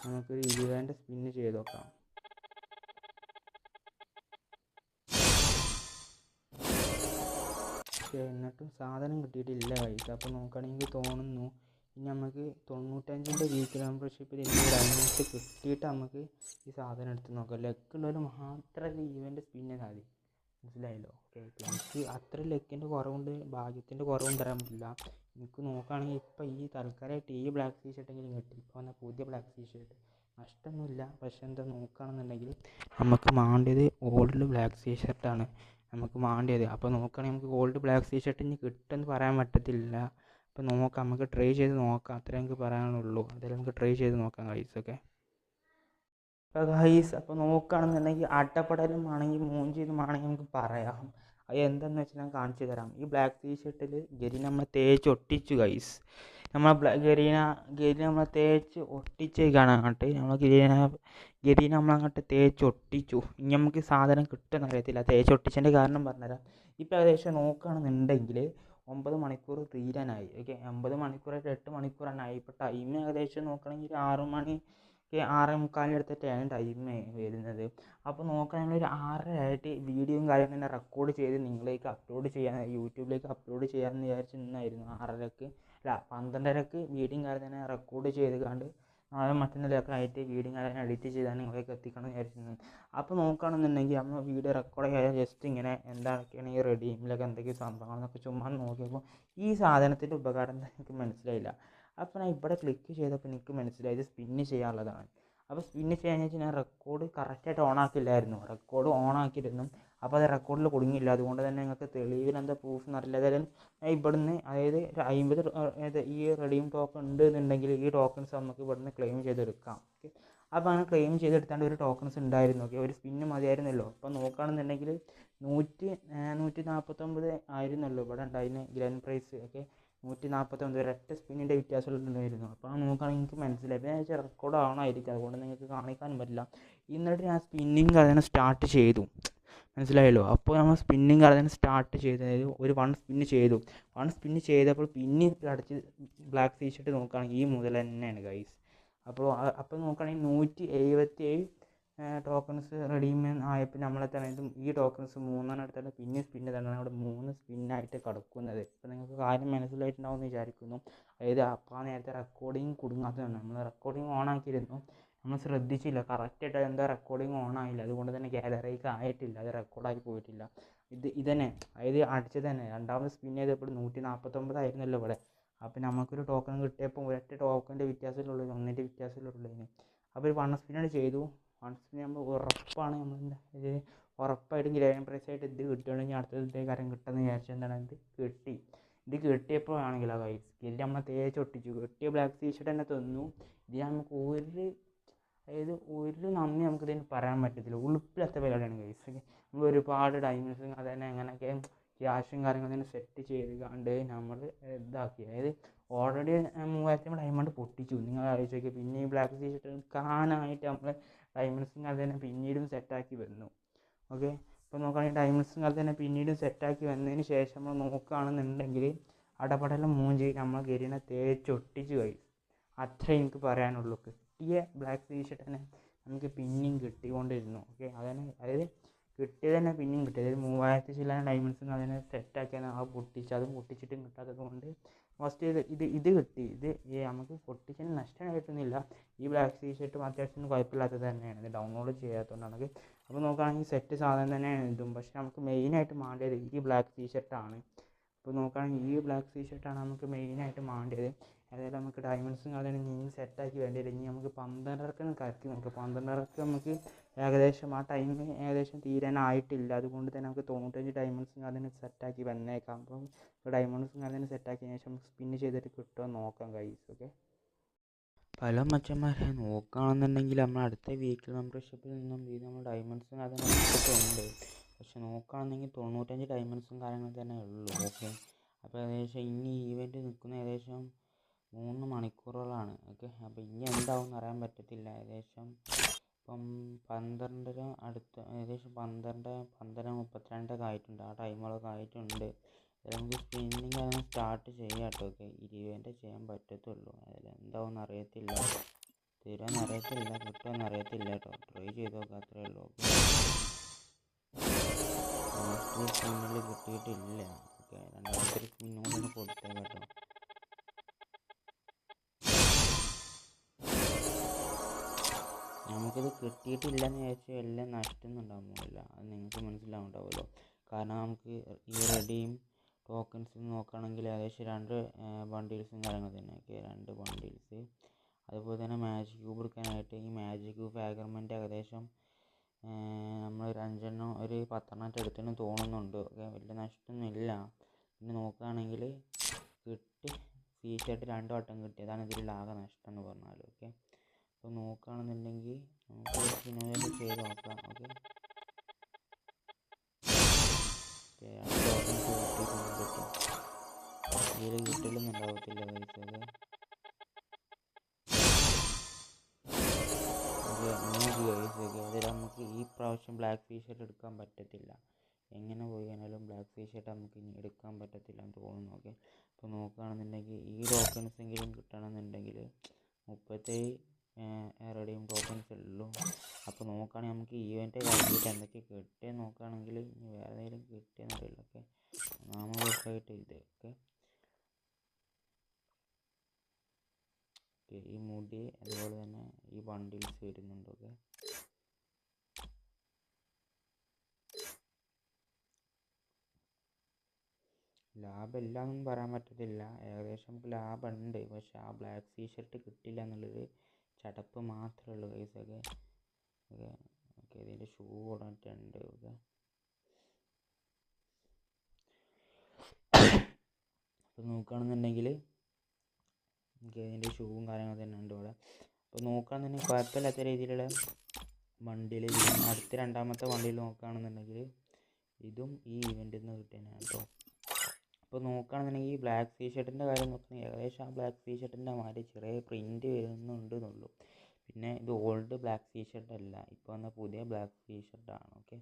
Speaker 1: നമുക്കൊരു 20 സ്പിന്ന് ചെയ്ത് നോക്കാം. എന്നിട്ടും സാധനം കിട്ടിയിട്ടില്ല പൈസ. അപ്പോൾ നോക്കുകയാണെങ്കിൽ തോന്നുന്നു ഇനി നമുക്ക് 95 വീക്കിലി മെമ്പർഷിപ്പിൽ ഇനി ഡയമണ്ട്സ് കിട്ടിയിട്ട് നമുക്ക് ഈ സാധനം എടുത്ത് നോക്കാം. ലെക്കുള്ളവർ മാത്രമേ ഈവൻ്റ് സ്പിന്ന് മതി, മനസ്സിലായല്ലോ. ഓക്കെ എനിക്ക് അത്ര ലെക്കിൻ്റെ കുറവുണ്ട്, ഭാഗ്യത്തിൻ്റെ കുറവും തരാൻ പറ്റില്ല. എനിക്ക് നോക്കുകയാണെങ്കിൽ ഇപ്പോൾ ഈ തൽക്കാലമായിട്ട് ഈ ബ്ലാക്ക് സീ ഷർട്ടെങ്കിലും കിട്ടി, ഇപ്പോൾ വന്ന പുതിയ ബ്ലാക്ക് സീ ഷർട്ട് നഷ്ടമൊന്നുമില്ല. പക്ഷേ എന്താ നോക്കുകയാണെന്നുണ്ടെങ്കിൽ നമുക്ക് വേണ്ടത് ഓൾഡ് ബ്ലാക്ക് സീ ഷർട്ടാണ് നമുക്ക് വേണ്ടത്. അപ്പോൾ നോക്കുകയാണെങ്കിൽ നമുക്ക് ഓൾഡ് ബ്ലാക്ക് സീ ഷർട്ട് ഇനി കിട്ടുമെന്ന് പറയാൻ പറ്റത്തില്ല. അപ്പോൾ നോക്കാം, നമുക്ക് ട്രൈ ചെയ്ത് നോക്കാം, അത്രേ എനിക്ക് പറയാനുള്ളൂ. അതായത് നമുക്ക് ട്രൈ ചെയ്ത് നോക്കാം ഗൈസ്. ഓക്കെ അപ്പോൾ ഗൈസ് അപ്പോൾ നോക്കുകയാണെന്നുണ്ടെങ്കിൽ അട്ടപ്പടലും ആണെങ്കിൽ മൂഞ്ചിയതും ആണെങ്കിൽ നമുക്ക് പറയാം. അത് എന്താണെന്ന് വെച്ചാൽ ഞാൻ കാണിച്ചു തരാം. ഈ ബ്ലാക്ക് ടീ ഷർട്ടിൽ ഗരീന നമ്മൾ തേച്ച് ഒട്ടിച്ചു ഗൈസ്. ഗരീന നമ്മൾ തേച്ച് ഒട്ടിച്ചേക്കാണ് അങ്ങോട്ട്. ഗരീന നമ്മളങ്ങോട്ട് തേച്ച് ഒട്ടിച്ചു. ഇനി നമുക്ക് സാധനം കിട്ടുമെന്ന് അറിയത്തില്ല. തേച്ച് ഒട്ടിച്ചതിൻ്റെ കാരണം പറഞ്ഞുതരാം. ഇപ്പോൾ ഏകദേശം നോക്കുകയാണെന്നുണ്ടെങ്കിൽ 9 മണിക്കൂർ തീരാനായി. ഓക്കെ 9 മണിക്കൂറായിട്ട് 8 മണിക്കൂർ തന്നെ ആയി. ഇപ്പോൾ ടൈം ഏകദേശം നോക്കുകയാണെങ്കിൽ 6 മണി 6:45 അടുത്തിട്ടാണ് ടൈം വരുന്നത്. അപ്പോൾ നോക്കുകയാണെങ്കിൽ ഒരു 6:30 ആയിട്ട് വീഡിയോയും കാര്യങ്ങളും തന്നെ റെക്കോർഡ് ചെയ്ത് നിങ്ങളിലേക്ക് അപ്ലോഡ് ചെയ്യാൻ, യൂട്യൂബിലേക്ക് അപ്ലോഡ് ചെയ്യാമെന്ന് വിചാരിച്ച് നിന്നായിരുന്നു. 12:30 വീഡിയോയും കാര്യം തന്നെ റെക്കോർഡ് ചെയ്ത് കണ്ട് നാളെ മറ്റന്നിലൊക്കെ ആയിട്ട് വീഡിയോയും കാര്യം എഡിറ്റ് ചെയ്താൽ നിങ്ങളിലേക്ക് എത്തിക്കണം എന്ന് വിചാരിച്ചിരുന്നു. അപ്പോൾ നോക്കുകയാണെന്നുണ്ടെങ്കിൽ നമ്മൾ വീഡിയോ റെക്കോർഡ് ചെയ്യാൻ ജസ്റ്റ് ഇങ്ങനെ എന്തൊക്കെയാണ് ഈ റെഡീമിലൊക്കെ എന്തൊക്കെ സംഭവങ്ങളെന്നൊക്കെ ചുമ്മാ നോക്കിയപ്പോൾ ഈ സാധനത്തിൻ്റെ ഉപകാരം എനിക്ക് മനസ്സിലായില്ല. അപ്പോൾ ഞാൻ ഇവിടെ ക്ലിക്ക് ചെയ്തപ്പോൾ എനിക്ക് മനസ്സിലായത് സ്പിന്ന് ചെയ്യാനുള്ളതാണ്. അപ്പോൾ സ്പിന്ന് ചെയ്യാൻ വെച്ചാൽ ഞാൻ റെക്കോർഡ് കറക്റ്റായിട്ട് ഓണാക്കില്ലായിരുന്നു. റെക്കോർഡ് ഓണാക്കിയിരുന്നു, അപ്പോൾ അത് റെക്കോർഡിൽ കുടുങ്ങിയില്ല. അതുകൊണ്ട് തന്നെ നിങ്ങൾക്ക് തെളിവിന് എന്താ പ്രൂഫ് എന്നറിയില്ല. അതായത് ഇവിടുന്ന് അതായത് ഒരു 50 ഈ റെഡീം ടോക്കൺ ഉണ്ട് എന്നുണ്ടെങ്കിൽ ഈ ടോക്കൺസ് നമുക്ക് ഇവിടുന്ന് ക്ലെയിം ചെയ്തെടുക്കാം. ഓക്കെ അപ്പോൾ അങ്ങനെ ക്ലെയിം ചെയ്തെടുത്താണ്ട് ഒരു ടോക്കൺസ് ഉണ്ടായിരുന്നു. ഓക്കെ ഒരു സ്പിന്ന് മതിയായിരുന്നല്ലോ. അപ്പോൾ നോക്കുകയാണെന്നുണ്ടെങ്കിൽ 149 ആയിരുന്നല്ലോ ഇവിടെ ഉണ്ടായിരുന്ന ഗ്രാൻഡ് പ്രൈസ്. ഓക്കെ 149 ഒരൊറ്റ സ്പിന്നിൻ്റെ വ്യത്യാസമുണ്ടായിരുന്നു. അപ്പോൾ നോക്കുകയാണെങ്കിൽ എനിക്ക് മനസ്സിലായി. പിന്നെ വെച്ചാൽ റെക്കോർഡ് ആവണമായിരിക്കും, അതുകൊണ്ട് നിങ്ങൾക്ക് കാണിക്കാനും പറ്റില്ല. എന്നിട്ട് ഞാൻ സ്പിന്നിങ് അതിനെ സ്റ്റാർട്ട് ചെയ്തു, മനസ്സിലായല്ലോ. അപ്പോൾ നമ്മൾ സ്പിന്നിങ് അതിനെ സ്റ്റാർട്ട് ചെയ്ത് അതായത് ഒരു 1 സ്പിന്ന് ചെയ്തു. 1 സ്പിന്ന് ചെയ്തപ്പോൾ പിന്നെ അടച്ച് ബ്ലാക്ക് ടീ ഷർട്ട് നോക്കുകയാണെങ്കിൽ ഈ മുതൽ തന്നെയാണ് ഗൈസ്. അപ്പോൾ നോക്കുകയാണെങ്കിൽ 177 ടോക്കൺസ് റെഡീം ആയപ്പോൾ നമ്മളെ തന്നെ ഈ ടോക്കൺസ് 3 എടുത്തിട്ട് പിന്നെ സ്പിന്ന് തന്നെ അവിടെ 3 സ്പിന്നായിട്ട് കിടക്കുന്നത്. ഇപ്പോൾ നിങ്ങൾക്ക് കാര്യം മനസ്സിലായിട്ടുണ്ടാവുമെന്ന് വിചാരിക്കുന്നു. അതായത് അപ്പോൾ നേരത്തെ റെക്കോർഡിങ് കുടുങ്ങാത്തതാണ്. നമ്മൾ റെക്കോർഡിങ് ഓൺ ആക്കിയിരുന്നു, നമ്മൾ ശ്രദ്ധിച്ചില്ല, കറക്റ്റായിട്ട് എന്താ റെക്കോർഡിങ് ഓൺ ആയില്ല, അതുകൊണ്ട് തന്നെ ഗാലറിക്ക് ആയിട്ടില്ല, അത് റെക്കോർഡായി പോയിട്ടില്ല. ഇതന്നെ അതായത് അടിച്ചത് തന്നെ രണ്ടാമത് സ്പിൻ ചെയ്തപ്പോൾ 149 ആയിരുന്നല്ലോ ഇവിടെ. അപ്പോൾ നമുക്കൊരു ടോക്കൺ കിട്ടിയപ്പോൾ ഒരൊറ്റ ടോക്കണിൻ്റെ വ്യത്യാസമുള്ളൂ, ഒന്നിൻ്റെ വ്യത്യാസമുള്ളതിന്. അപ്പോൾ ഒരു 1 സ്പിന്നാണ് ചെയ്തു. 1 സ്പിൻ നമ്മൾ ഉറപ്പാണ്, നമ്മൾ ഇത് ഉറപ്പായിട്ടും ഗ്രാൻഡ് പ്രൈസ് ആയിട്ട് ഇത് കിട്ടുകയാണെങ്കിൽ അടുത്തത്തെ കാര്യം കിട്ടുമെന്ന് വിചാരിച്ചാൽ എന്താണ് ഇത് കിട്ടി. ഇത് കിട്ടിയപ്പോഴാണെങ്കിലോ ഗൈസ് ഇത് നമ്മളെ തേച്ചൊട്ടിച്ചു. കിട്ടിയ ബ്ലാക്ക് ടീഷർട്ട് തന്നെ തന്നു. ഇത് നമുക്ക് ഒരു നന്ദി നമുക്കിതിന് പറയാൻ പറ്റത്തില്ല. ഉളുപ്പില്ലാത്ത പരിപാടിയാണ് ഗൈസ്. നമ്മൾ ഒരുപാട് ഡയമണ്ട്സും അത് തന്നെ എങ്ങനെയൊക്കെ ക്യാഷും കാര്യങ്ങളും സെറ്റ് ചെയ്ത് കണ്ട് നമ്മൾ ഇതാക്കി. അതായത് ഓൾറെഡി 3000 ഡയമണ്ട് പൊട്ടിച്ചു. നിങ്ങൾ ആലോചിച്ച് നോക്കിയാൽ പിന്നെ ഈ ബ്ലാക്ക് ടീഷർട്ട് എടുക്കാനായിട്ട് നമ്മൾ ഡയമണ്ട്സും അത് തന്നെ പിന്നീടും സെറ്റാക്കി വന്നു. ഓക്കെ, ഇപ്പോൾ നോക്കുകയാണെങ്കിൽ ഡയമണ്ട്സും അത് തന്നെ പിന്നീടും സെറ്റാക്കി വന്നതിന് ശേഷം നമ്മൾ നോക്കുകയാണെന്നുണ്ടെങ്കിൽ അടപടലം മൂഞ്ചി നമ്മൾ ഗരീനെ തേച്ചൊട്ടിച്ചു ഗൈസ്. അത്രേ എനിക്ക് പറയാനുള്ളൂ. കിട്ടിയ ബ്ലാക്ക് ടീഷർട്ട് തന്നെ നമുക്ക് പിന്നെയും കിട്ടിക്കൊണ്ടിരുന്നു. ഓക്കെ, അതായത് കിട്ടിയത് തന്നെ പിന്നെയും കിട്ടി. അതായത് 3000 ചില ഡയമണ്ട്സും അതിനെ സെറ്റാക്കിയാണ് ആ അതും പൊട്ടിച്ചിട്ടും കിട്ടാത്തത് കൊണ്ട് ഫസ്റ്റ് ഇത് കിട്ടി. ഇത് നമുക്ക് പൊട്ടിച്ചതിന് നഷ്ടമായിട്ടൊന്നുമില്ല. ഈ ബ്ലാക്ക് ടീഷർട്ടും അത്യാവശ്യം കുഴപ്പമില്ലാത്തത് തന്നെയാണ്, ഇത് ഡൗൺലോഡ് ചെയ്യാത്തതുകൊണ്ടാണ്. അപ്പോൾ നോക്കുകയാണെങ്കിൽ സെറ്റ് സാധനം തന്നെയാണ് ഇതും. പക്ഷേ നമുക്ക് മെയിനായിട്ട് മാണ്ടേത് ഈ ബ്ലാക്ക് ടീഷർട്ടാണ്. ഇപ്പോൾ നോക്കുകയാണെങ്കിൽ ഈ ബ്ലാക്ക് ടീഷർട്ടാണ് നമുക്ക് മെയിനായിട്ട് മാണ്ടേത്. അതായത് നമുക്ക് ഡയമണ്ട്സും അതിന് ഇനി സെറ്റാക്കി വേണ്ടി വരും. ഇനി നമുക്ക് 12 കറക്കി നോക്കാം. 12 നമുക്ക് ഏകദേശം ആ ടൈം ഏകദേശം തീരാനായിട്ടില്ല. അതുകൊണ്ട് തന്നെ നമുക്ക് 95 ഡയമണ്ട്സും അതിന് സെറ്റാക്കി വന്നേക്കാം. അപ്പം ഡയമണ്ട്സും അതിന് സെറ്റാക്കിയതിന് ശേഷം നമുക്ക് സ്പിന്ന് ചെയ്തിട്ട് കിട്ടുമോ നോക്കാം ഗൈസ്. ഓക്കെ, പല മച്ചന്മാരെ നോക്കുകയാണെന്നുണ്ടെങ്കിൽ നമ്മൾ അടുത്ത വീക്കിൽ മെമ്പർഷിപ്പിൽ നിന്നും ഇത് നമ്മൾ ഡയമണ്ട്സും അതിന് എടുത്തിട്ടുണ്ട്. പക്ഷെ നോക്കുകയാണെന്നുണ്ടെങ്കിൽ 95 ഡയമണ്ട്സും കാര്യങ്ങൾ തന്നെ ഉള്ളൂ. ഓക്കെ, അപ്പോൾ ഏകദേശം ഇനി ഈവൻറ്റ് നിൽക്കുന്ന ഏകദേശം 3 മണിക്കൂറുകളാണ്. ഓക്കെ, അപ്പോൾ ഇനി എന്താവും അറിയാൻ പറ്റത്തില്ല. ഏകദേശം ഇപ്പം 12 അടുത്ത് ഏകദേശം 12:32 ആയിട്ടുണ്ട്. ആ ടൈമുകളൊക്കെ ആയിട്ടുണ്ട്. നമുക്ക് സ്പിന്നിങ് അതിന് സ്റ്റാർട്ട് ചെയ്യാം കേട്ടോ. ഓക്കെ, 20 ചെയ്യാൻ പറ്റത്തുള്ളൂ. അതിൽ എന്താവും അറിയത്തില്ല, തരുമെന്ന് അറിയത്തില്ല, കിട്ടുമെന്ന് അറിയത്തില്ല കേട്ടോ. ട്രൈ ചെയ്ത് നോക്കാം, അത്രയേ ഉള്ളൂ. ഓക്കെ, സ്പിന്നിൽ കിട്ടിയിട്ടില്ല. ഓക്കെ, രണ്ടാമത്തെ സ്പിന്നും കൂടെ കൊടുത്തേക്കാം കേട്ടോ. നമുക്കിത് കിട്ടിയിട്ടില്ലെന്ന് വിചാരിച്ചാൽ എല്ലാം നഷ്ടമൊന്നും ഉണ്ടാകുന്നില്ല, അത് നിങ്ങൾക്ക് മനസ്സിലാവുണ്ടാവുമല്ലോ. കാരണം നമുക്ക് ഈ റെഡിയും ടോക്കൺസ് നോക്കുകയാണെങ്കിൽ ഏകദേശം 2 ബണ്ടിൽസും കാര്യങ്ങൾ തന്നെ. Okay, 2 bundles. അതുപോലെ തന്നെ മാജിക് ക്യൂബ് എടുക്കാനായിട്ട് ഈ മാജിക് ക്യൂബ് ഫ്രാഗ്മെൻറ്റ് ഏകദേശം നമ്മൾ ഒരു 5 ഒരു 10 എടുത്തെന്ന് തോന്നുന്നുണ്ട്. ഓക്കെ, വലിയ നഷ്ടമൊന്നും ഇല്ല. പിന്നെ നോക്കുകയാണെങ്കിൽ കിട്ടി ടീഷർട്ട് 2 വട്ടം കിട്ടി, അതാണ് ഇതിലുള്ള ആകെ നഷ്ടം എന്ന് പറഞ്ഞാൽ. ഓക്കെ, അപ്പോൾ നോക്കുകയാണെന്നുണ്ടെങ്കിൽ നമുക്ക് പിന്നെ ചെയ്ത് നോക്കാം. ഓക്കെ, ഇതിൽ കിട്ടലൊന്നും ഉണ്ടാവത്തില്ല പൈസ. അതിൽ നമുക്ക് ഈ പ്രാവശ്യം ബ്ലാക്ക് ടീഷർട്ട് എടുക്കാൻ പറ്റത്തില്ല. എങ്ങനെ പോയി കഴിഞ്ഞാലും ബ്ലാക്ക് ടീഷർട്ട് നമുക്ക് ഇനി എടുക്കാൻ പറ്റത്തില്ല എന്ന് തോന്നുന്നു. ഓക്കെ, അപ്പോൾ നോക്കുകയാണെന്നുണ്ടെങ്കിൽ ഈ ടോക്കൺസ് എങ്കിലും കിട്ടണമെന്നുണ്ടെങ്കിൽ 37 റെഡിയും ടോക്കൺസ് ഉള്ളൂ. അപ്പോൾ നോക്കുകയാണെങ്കിൽ നമുക്ക് ഈവൻറ്റ് കഴിഞ്ഞിട്ട് എന്തൊക്കെ കിട്ടിയെന്ന് നോക്കുകയാണെങ്കിൽ ഇനി വേറെ എന്തെങ്കിലും കിട്ടിയെന്നറിയില്ല. ഓക്കെ, 4 ദിവസമായിട്ട് ഇത്. ഓക്കെ, ഈ മുടി അതുപോലെ തന്നെ ഈ ബണ്ടിൽസ് വരുന്നുണ്ട്. ഓക്കെ, ലാഭമില്ല എന്നൊന്നും പറയാൻ പറ്റത്തില്ല, ഏകദേശം നമുക്ക് ലാഭമുണ്ട്. പക്ഷെ ആ ബ്ലാക്ക് ടീഷർട്ട് കിട്ടില്ല എന്നുള്ളൊരു ചടപ്പ് മാത്രമേ ഉള്ളൂ ഗൈസ്. ഓക്കെ ഓക്കെ ഓക്കെ ഇതിൻ്റെ ഷൂ കൊടുത്തിട്ടുണ്ട്. ഓക്കെ, അപ്പോൾ നോക്കുകയാണെന്നുണ്ടെങ്കിൽ എനിക്ക് ഇതിൻ്റെ ഷൂവും കാര്യങ്ങൾ തന്നെ ഉണ്ട് ഇവിടെ. അപ്പോൾ നോക്കുകയാണെന്നുണ്ടെങ്കിൽ കുഴപ്പമില്ലാത്ത രീതിയിലുള്ള വണ്ടിയിൽ അടുത്ത രണ്ടാമത്തെ വണ്ടിയിൽ നോക്കുകയാണെന്നുണ്ടെങ്കിൽ ഇതും ഈ ഇവൻറ്റിൽ നിന്ന് കിട്ടിയതാണ് കേട്ടോ. അപ്പോൾ നോക്കുകയാണെന്നുണ്ടെങ്കിൽ ഈ ബ്ലാക്ക് ടീഷർട്ടിൻ്റെ കാര്യം നോക്കുകയാണെങ്കിൽ ഏകദേശം ആ ബ്ലാക്ക് ടീഷർട്ടിൻ്റെ മാതിരി ചെറിയ പ്രിൻറ്റ് വരുന്നുണ്ടെന്നുള്ളൂ. പിന്നെ ഇത് ഓൾഡ് ബ്ലാക്ക് ടീഷർട്ട് അല്ല, ഇപ്പോൾ വന്ന പുതിയ ബ്ലാക്ക് ടീഷർട്ടാണ്. ഓക്കെ,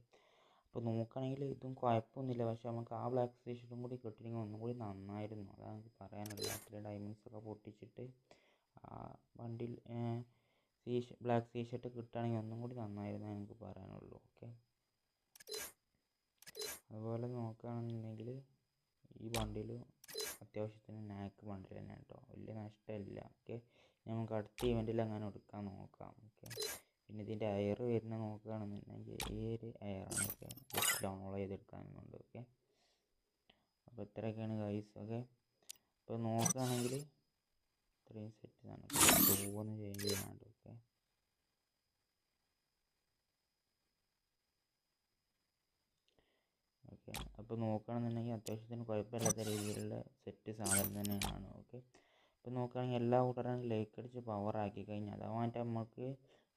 Speaker 1: അപ്പോൾ നോക്കുകയാണെങ്കിൽ ഇതും കുഴപ്പമൊന്നുമില്ല. പക്ഷെ നമുക്ക് ആ ബ്ലാക്ക് ടീഷർട്ടും കൂടി കിട്ടിയെങ്കിൽ ഒന്നും കൂടി നന്നായിരുന്നു, അതാണ് എനിക്ക് പറയാനുള്ളത്. അത്ര ഡയമണ്ട്സൊക്കെ പൊട്ടിച്ചിട്ട് ആ വണ്ടിയിൽ ബ്ലാക്ക് സീ ഷർട്ട് കിട്ടുകയാണെങ്കിൽ ഒന്നും കൂടി നന്നായിരുന്നു എനിക്ക് പറയാനുള്ളൂ. ഓക്കെ, അതുപോലെ നോക്കുകയാണെന്നുണ്ടെങ്കിൽ ഈ ബണ്ടിൽ അത്യാവശ്യത്തിന് നാക്ക് ബണ്ടിൽ തന്നെ കേട്ടോ, വലിയ നഷ്ടമില്ല. ഓക്കെ, നമുക്ക് അടുത്ത ഇവൻറ്റിൽ അങ്ങനെ എടുക്കാൻ നോക്കാം. ഓക്കെ, പിന്നെ ഇതിൻ്റെ എയർ വരുന്ന നോക്കുകയാണെന്നുണ്ടെങ്കിൽ ഈ ഒരു എയറാണ്. ഓക്കെ, ജസ്റ്റ് ഡൗൺലോഡ് ചെയ്തെടുക്കാനുണ്ട്. ഓക്കെ, അപ്പോൾ ഇത്രയൊക്കെയാണ് ഗൈസ്. ഓക്കെ, അപ്പോൾ നോക്കുകയാണെങ്കിൽ ഇത്രയും സെറ്റാണ്. ഒന്ന് ചേഞ്ച് ചെയ്യാനുണ്ട്. ഓക്കെ, ഓക്കെ, അപ്പോൾ നോക്കുകയാണെന്നുണ്ടെങ്കിൽ അത്യാവശ്യത്തിന് കുഴപ്പമില്ലാത്ത രീതിയിലുള്ള സെറ്റ് സാധനം തന്നെയാണ്. ഓക്കെ, ഇപ്പോൾ നോക്കുകയാണെങ്കിൽ എല്ലാ കൂട്ടരും ലൈക്ക് അടിച്ച് പവർ ആക്കി കഴിഞ്ഞാൽ അതുമായിട്ട് നമുക്ക്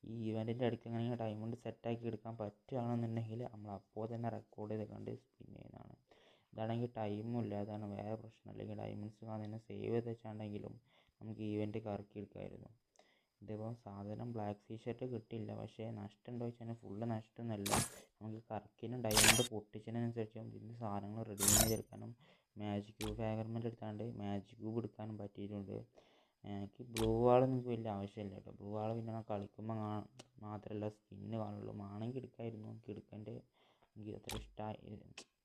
Speaker 1: ഈ ഇവൻറ്റിൻ്റെ ഇടയ്ക്ക് എങ്ങനെയെങ്കിലും ടൈം കൊണ്ട് സെറ്റാക്കി എടുക്കാൻ പറ്റുകയാണെന്നുണ്ടെങ്കിൽ നമ്മൾ അപ്പോൾ തന്നെ റെക്കോർഡ് ചെയ്ത് കണ്ട് സ്പിൻ ചെയ്യുന്നതാണ്. ഇതാണെങ്കിൽ ടൈമും ഇല്ല, അതാണ് വേറെ പ്രശ്നം. അല്ലെങ്കിൽ ഡയമണ്ട്സ് അതിനെ സേവ് ചെയ്ത് വെച്ചാണെങ്കിലും നമുക്ക് ഈവൻറ്റ് കറക്കി എടുക്കാമായിരുന്നു. ഇതിപ്പോൾ സാധനം ബ്ലാക്ക് സീ ഷർട്ട് കിട്ടില്ല, പക്ഷേ നഷ്ടമുണ്ടോ വെച്ചാൽ ഫുള്ള് നഷ്ടമൊന്നുമല്ല. നമുക്ക് കറക്കിനും ഡയമണ്ട് പൊട്ടിച്ചതിനനുസരിച്ചും ഇതിൻ്റെ സാധനങ്ങൾ റെഡി ചെയ്തെടുക്കാനും മാജിക് ക്യൂബ് ഫാഗർമെൻ്റ് എടുത്താണ്ട് മാജിക് ക്യൂബ് എടുക്കാനും പറ്റിയിട്ടുണ്ട്. എനിക്ക് ബ്ലൂ വാൾ നിങ്ങൾക്ക് വലിയ ആവശ്യമില്ല കേട്ടോ. ബ്ലൂ വാൾ പിന്നെ കളിക്കുമ്പോൾ മാത്രമല്ല സ്കിന്ന് കാണുള്ളൂ. ആണെങ്കിൽ എടുക്കാമായിരുന്നു, എനിക്ക് എനിക്ക് അത്ര ഇഷ്ടമായി.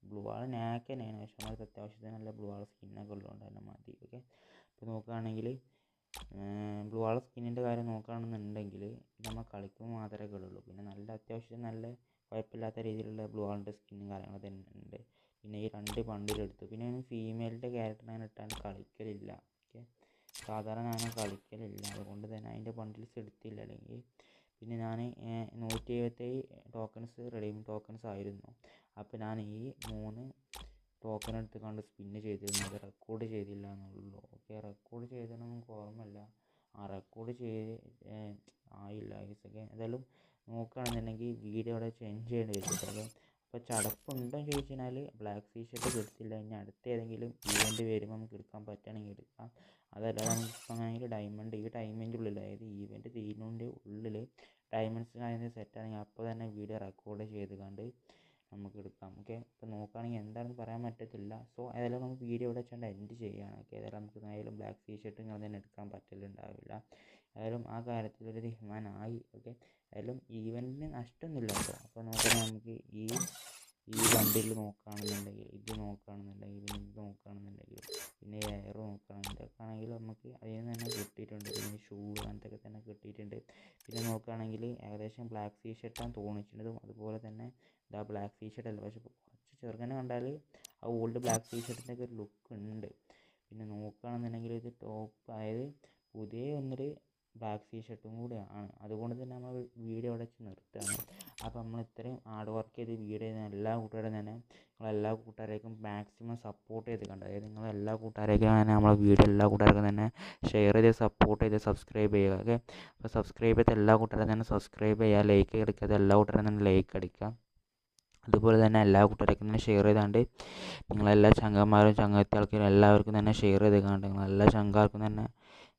Speaker 1: ബ്ലൂ വാൾ നാക്ക് തന്നെയാണ്, പക്ഷേ നമുക്ക് അത്യാവശ്യത്തിന് നല്ല ബ്ലൂ വാൾ സ്കിന്നൊക്കെ ഉള്ളതുകൊണ്ട് തന്നെ മതി. ഓക്കെ, ഇപ്പോൾ നോക്കുകയാണെങ്കിൽ ബ്ലൂ വാൾ സ്കിന്നിൻ്റെ കാര്യം നോക്കുകയാണെന്നുണ്ടെങ്കിൽ നമ്മൾ കളിക്കുമ്പോൾ മാത്രമേ കിടുള്ളൂ. പിന്നെ നല്ല അത്യാവശ്യം നല്ല കുഴപ്പമില്ലാത്ത രീതിയിലുള്ള ബ്ലൂ വാളിൻ്റെ സ്കിന്നും കാര്യങ്ങൾ തന്നെ ഉണ്ട്. പിന്നെ ഈ 2 ബണ്ടിലെടുത്തു. പിന്നെ ഫീമെയിലിൻ്റെ ക്യാരക്ടർ ഞാൻ ഇട്ടാണ് കളിക്കലില്ല. ഓക്കെ, സാധാരണ ഞാൻ കളിക്കലില്ല, അതുകൊണ്ട് തന്നെ അതിൻ്റെ ബണ്ടിൽസ് എടുത്തില്ല. അല്ലെങ്കിൽ പിന്നെ ഞാൻ 177 ടോക്കൺസ് റെഡീം ടോക്കൺസ് ആയിരുന്നു. അപ്പോൾ ഞാൻ ഈ 3 ടോക്കൺ എടുത്ത് കണ്ട് സ്പിന്ന് ചെയ്തിരുന്നു. അത് റെക്കോർഡ് ചെയ്തില്ല എന്നുള്ളൂ. ഓക്കെ, റെക്കോർഡ് ചെയ്തതെന്ന് നമുക്ക് ഓർമ്മയില്ല. റെക്കോർഡ് ആയില്ല ഗൈസൊക്കെ. എന്തായാലും നോക്കുകയാണെന്നുണ്ടെങ്കിൽ വീഡിയോ അവിടെ ചേഞ്ച് ചെയ്യേണ്ടി വരും. അപ്പോൾ ചടപ്പുണ്ടോ ചോദിച്ചു കഴിഞ്ഞാൽ ബ്ലാക്ക് സീ ഷർട്ട് എടുത്തില്ല. ഇനി അടുത്ത ഏതെങ്കിലും ഈവൻറ്റ് വരുമ്പോൾ നമുക്ക് എടുക്കാൻ പറ്റുകയാണെങ്കിൽ എടുക്കാം. അതല്ല നമുക്കിപ്പോൾ ആണെങ്കിൽ ഡയമണ്ട് ഈ ടൈമിൻ്റെ ഉള്ളിൽ, അതായത് ഈവൻറ്റ് തീരുന്നതിൻ്റെ ഉള്ളിൽ ഡയമണ്ട്സ് കാര്യങ്ങൾ സെറ്റാണെങ്കിൽ അപ്പോൾ തന്നെ വീഡിയോ റെക്കോർഡ് ചെയ്ത് കണ്ട് നമുക്ക് എടുക്കാം. ഓക്കെ, ഇപ്പോൾ നോക്കുകയാണെങ്കിൽ എന്താണെന്ന് പറയാൻ പറ്റത്തില്ല. സോ ഏതായാലും നമുക്ക് വീഡിയോ ഇവിടെ വെച്ചുകൊണ്ട് എൻഡ് ചെയ്യുകയാണ്. ഓക്കെ, ഏതായാലും നമുക്ക് ഏതായാലും ബ്ലാക്ക് ടീ ഷർട്ട് ഇങ്ങനെ തന്നെ എടുക്കാൻ പറ്റലുണ്ടാവില്ല. ഏതായാലും ആ കാര്യത്തിലൊരു തീരുമാനമായി. ഓക്കെ, ഏതായാലും ഈവൻറ്റിന് നഷ്ടമൊന്നുമില്ല കേട്ടോ. അപ്പോൾ നോക്കുകയാണെങ്കിൽ നമുക്ക് ഈ ബണ്ടിൽ നോക്കുകയാണെന്നുണ്ടെങ്കിൽ ഇത് നോക്കുകയാണെന്നുണ്ടെങ്കിൽ പിന്നെ ഇത് നോക്കുകയാണെന്നുണ്ടെങ്കിൽ പിന്നെ എയർ നോക്കുകയാണെന്നുണ്ടെങ്കിൽ ഇതൊക്കെ ആണെങ്കിൽ നമുക്ക് അതിൽ നിന്ന് തന്നെ കിട്ടിയിട്ടുണ്ട്. പിന്നെ ഷൂ അങ്ങനത്തെ തന്നെ കിട്ടിയിട്ടുണ്ട്. പിന്നെ നോക്കുകയാണെങ്കിൽ ഏകദേശം ബ്ലാക്ക് ടീ ഷർട്ടാണ് തോന്നിച്ചിട്ടുള്ളതും അതുപോലെ തന്നെ ഇതാ ബ്ലാക്ക് ടീ ഷർട്ട് അല്ല, പക്ഷെ കുറച്ച് ചെറുങ്ങനെ കണ്ടാൽ ആ ഓൾഡ് ബ്ലാക്ക് ടീ ഷർട്ടിൻ്റെ ഒക്കെ ഒരു ലുക്ക് ഉണ്ട്. പിന്നെ നോക്കുകയാണെന്നുണ്ടെങ്കിൽ ഇത് ടോപ്പ്, അതായത് പുതിയ ഒന്നൊരു ബ്ലാക്ക് ടീ ഷർട്ടും കൂടിയാണ്. അതുകൊണ്ട് തന്നെ നമ്മൾ വീഡിയോ അവിടെ വെച്ച് നിർത്തുകയാണ്. അപ്പോൾ നമ്മൾ ഇത്രയും ഹാർഡ് വർക്ക് ചെയ്ത് വീഡിയോ ചെയ്യുന്ന എല്ലാ കൂട്ടുകാരും തന്നെ നിങ്ങളെല്ലാ കൂട്ടുകാരേക്കും മാക്സിമം സപ്പോർട്ട് ചെയ്ത് കണ്ടു. അതായത് നിങ്ങളെല്ലാ കൂട്ടുകാരേക്കും തന്നെ നമ്മളെ വീഡിയോ എല്ലാ കൂട്ടുകാർക്കും തന്നെ ഷെയർ ചെയ്ത് സപ്പോർട്ട് ചെയ്ത് സബ്സ്ക്രൈബ് ചെയ്യുക. ഓക്കെ, അപ്പോൾ സബ്സ്ക്രൈബ് ചെയ്ത എല്ലാ കൂട്ടുകാരും തന്നെ സബ്സ്ക്രൈബ് ചെയ്യുക, ലൈക്ക് എടുക്കാതെ എല്ലാ കൂട്ടുകാരും തന്നെ ലൈക്ക് അടിക്കുക. അതുപോലെ തന്നെ എല്ലാ കൂട്ടുകാർക്കും തന്നെ ഷെയർ ചെയ്താണ്ട് നിങ്ങളെല്ലാ ചങ്ങന്മാരും ചങ്ങാത്തി ആൾക്കാരും എല്ലാവർക്കും തന്നെ ഷെയർ ചെയ്ത് കണ്ട് നിങ്ങളെല്ലാ ചങ്കാർക്കും തന്നെ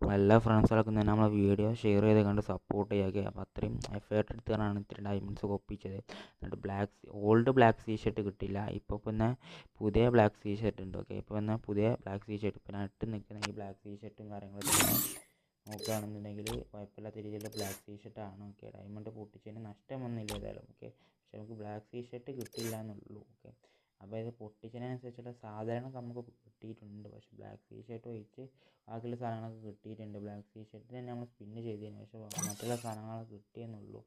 Speaker 1: നിങ്ങളെല്ലാ ഫ്രണ്ട്സുകൾക്കും തന്നെ നമ്മളെ വീഡിയോ ഷെയർ ചെയ്ത് കണ്ട് സപ്പോർട്ട് ചെയ്യുക. അപ്പോൾ അത്രയും എഫേർട്ട് എടുത്താണ് ഇത്രയും ഡയമണ്ട്സ് ഒപ്പിച്ചത്. എന്നിട്ട് ഓൾഡ് ബ്ലാക്ക് ടീ ഷർട്ട് കിട്ടില്ല. ഇപ്പോൾ പിന്നെ പുതിയ ബ്ലാക്ക് ടീ ഷർട്ട് ഉണ്ട്. ഓക്കെ, ഇപ്പോൾ പിന്നെ പുതിയ ബ്ലാക്ക് ടീ ഷർട്ട് ഇപ്പോൾ ഞാൻ ഇട്ട് നിൽക്കുന്ന ഈ ബ്ലാക്ക് ടീ ഷർട്ടും കാര്യങ്ങളൊക്കെ തന്നെ നോക്കുകയാണെന്നുണ്ടെങ്കിൽ കുഴപ്പമില്ലാത്ത രീതിയിലുള്ള ബ്ലാക്ക് ടീ ഷർട്ടാണ്. ഓക്കെ, ഡയമണ്ട് പൊട്ടിച്ചതിന് നഷ്ടമൊന്നുമില്ല ഏതായാലും. ഓക്കെ, പക്ഷെ നമുക്ക് ബ്ലാക്ക് ടീ ഷർട്ട് കിട്ടില്ല എന്നുള്ളൂ. ഓക്കെ, അപ്പോൾ ഇത് പൊട്ടിച്ചതിനനുസരിച്ചുള്ള സാധനങ്ങളൊക്കെ നമുക്ക് കിട്ടിയിട്ടുണ്ട്. പക്ഷേ ബ്ലാക്ക് ടീ ഷർട്ട് ഒഴിച്ച് ബാക്കിയുള്ള സാധനങ്ങളൊക്കെ കിട്ടിയിട്ടുണ്ട്. ബ്ലാക്ക് ടീ ഷർട്ട് തന്നെ നമ്മൾ സ്പിന്ന് ചെയ്തതിന്, പക്ഷേ മറ്റുള്ള സാധനങ്ങളൊക്കെ കിട്ടിയെന്നുള്ളൂ.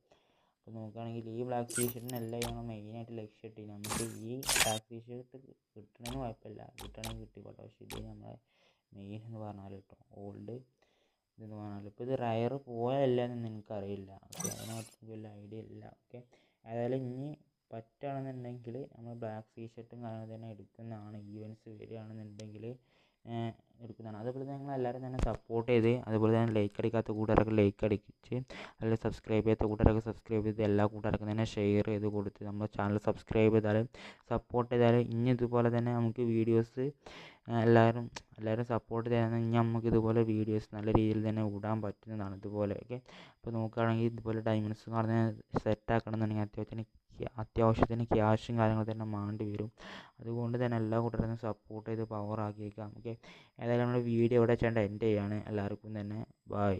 Speaker 1: അപ്പോൾ നോക്കുകയാണെങ്കിൽ ഈ ബ്ലാക്ക് ടീ ഷർട്ടിനെല്ലാം ഞങ്ങൾ മെയിനായിട്ട് ലക്ഷ്യം ഇട്ടി നമുക്ക് ഈ ബ്ലാക്ക് ടീ ഷർട്ട് കിട്ടണമെന്ന് കുഴപ്പമില്ല, കിട്ടണമെങ്കിൽ കിട്ടിക്കോട്ടെ. പക്ഷേ ഇത് നമ്മളെ മെയിൻ എന്ന് പറഞ്ഞാൽ കേട്ടോ ഓൾഡ് ഇതെന്ന് പറഞ്ഞാൽ ഇപ്പോൾ ഇത് റയർ പോയല്ല എന്ന് എനിക്കറിയില്ല. ഓക്കെ, അതിനെപ്പറ്റി വലിയ ഐഡിയ ഇല്ല. ഓക്കെ, ഏതായാലും ഇനി പറ്റുകയാണെന്നുണ്ടെങ്കിൽ നമ്മൾ ബ്ലാക്ക് ടീ ഷർട്ടും കാര്യങ്ങൾ തന്നെ എടുക്കുന്നതാണ്. ഈവൻറ്റ്സ് വരികയാണെന്നുണ്ടെങ്കിൽ എടുക്കുന്നതാണ്. അതുപോലെ തന്നെ നിങ്ങളെല്ലാവരും തന്നെ സപ്പോർട്ട് ചെയ്ത്, അതുപോലെ തന്നെ ലൈക്ക് അടിക്കാത്ത കൂട്ടുകാരൊക്കെ ലൈക്ക് അടിച്ച്, അല്ലെങ്കിൽ സബ്സ്ക്രൈബ് ചെയ്യാത്ത കൂട്ടുകാരൊക്കെ സബ്സ്ക്രൈബ് ചെയ്ത് എല്ലാ കൂട്ടുകാർക്കും തന്നെ ഷെയർ ചെയ്ത് കൊടുത്ത് നമ്മുടെ ചാനൽ സബ്സ്ക്രൈബ് ചെയ്താലും സപ്പോർട്ട് ചെയ്താലും ഇനി ഇതുപോലെ തന്നെ നമുക്ക് വീഡിയോസ് എല്ലാവരും സപ്പോർട്ട് ചെയ്യാൻ ഇനി നമുക്ക് ഇതുപോലെ വീഡിയോസ് നല്ല രീതിയിൽ തന്നെ ഇടാൻ പറ്റുന്നതാണ് ഇതുപോലെ. ഓക്കെ, അപ്പോൾ നോക്കുകയാണെങ്കിൽ ഇതുപോലെ ഡയമണ്ട്സ് പറഞ്ഞ് സെറ്റാക്കണമെന്നുണ്ടെങ്കിൽ അത്യാവശ്യത്തിന് ക്യാഷും കാര്യങ്ങളും തന്നെ വേണ്ടി വരും. അതുകൊണ്ട് തന്നെ എല്ലാ കൂട്ടരും സപ്പോർട്ട് ചെയ്ത് പവർ ആക്കിയേക്കാം. ഓക്കെ, ഏതായാലും നമ്മുടെ വീഡിയോ ഇവിടെ വെച്ചാണ്ട് എൻഡ് ചെയ്യാണ്. എല്ലാവർക്കും തന്നെ ബൈ.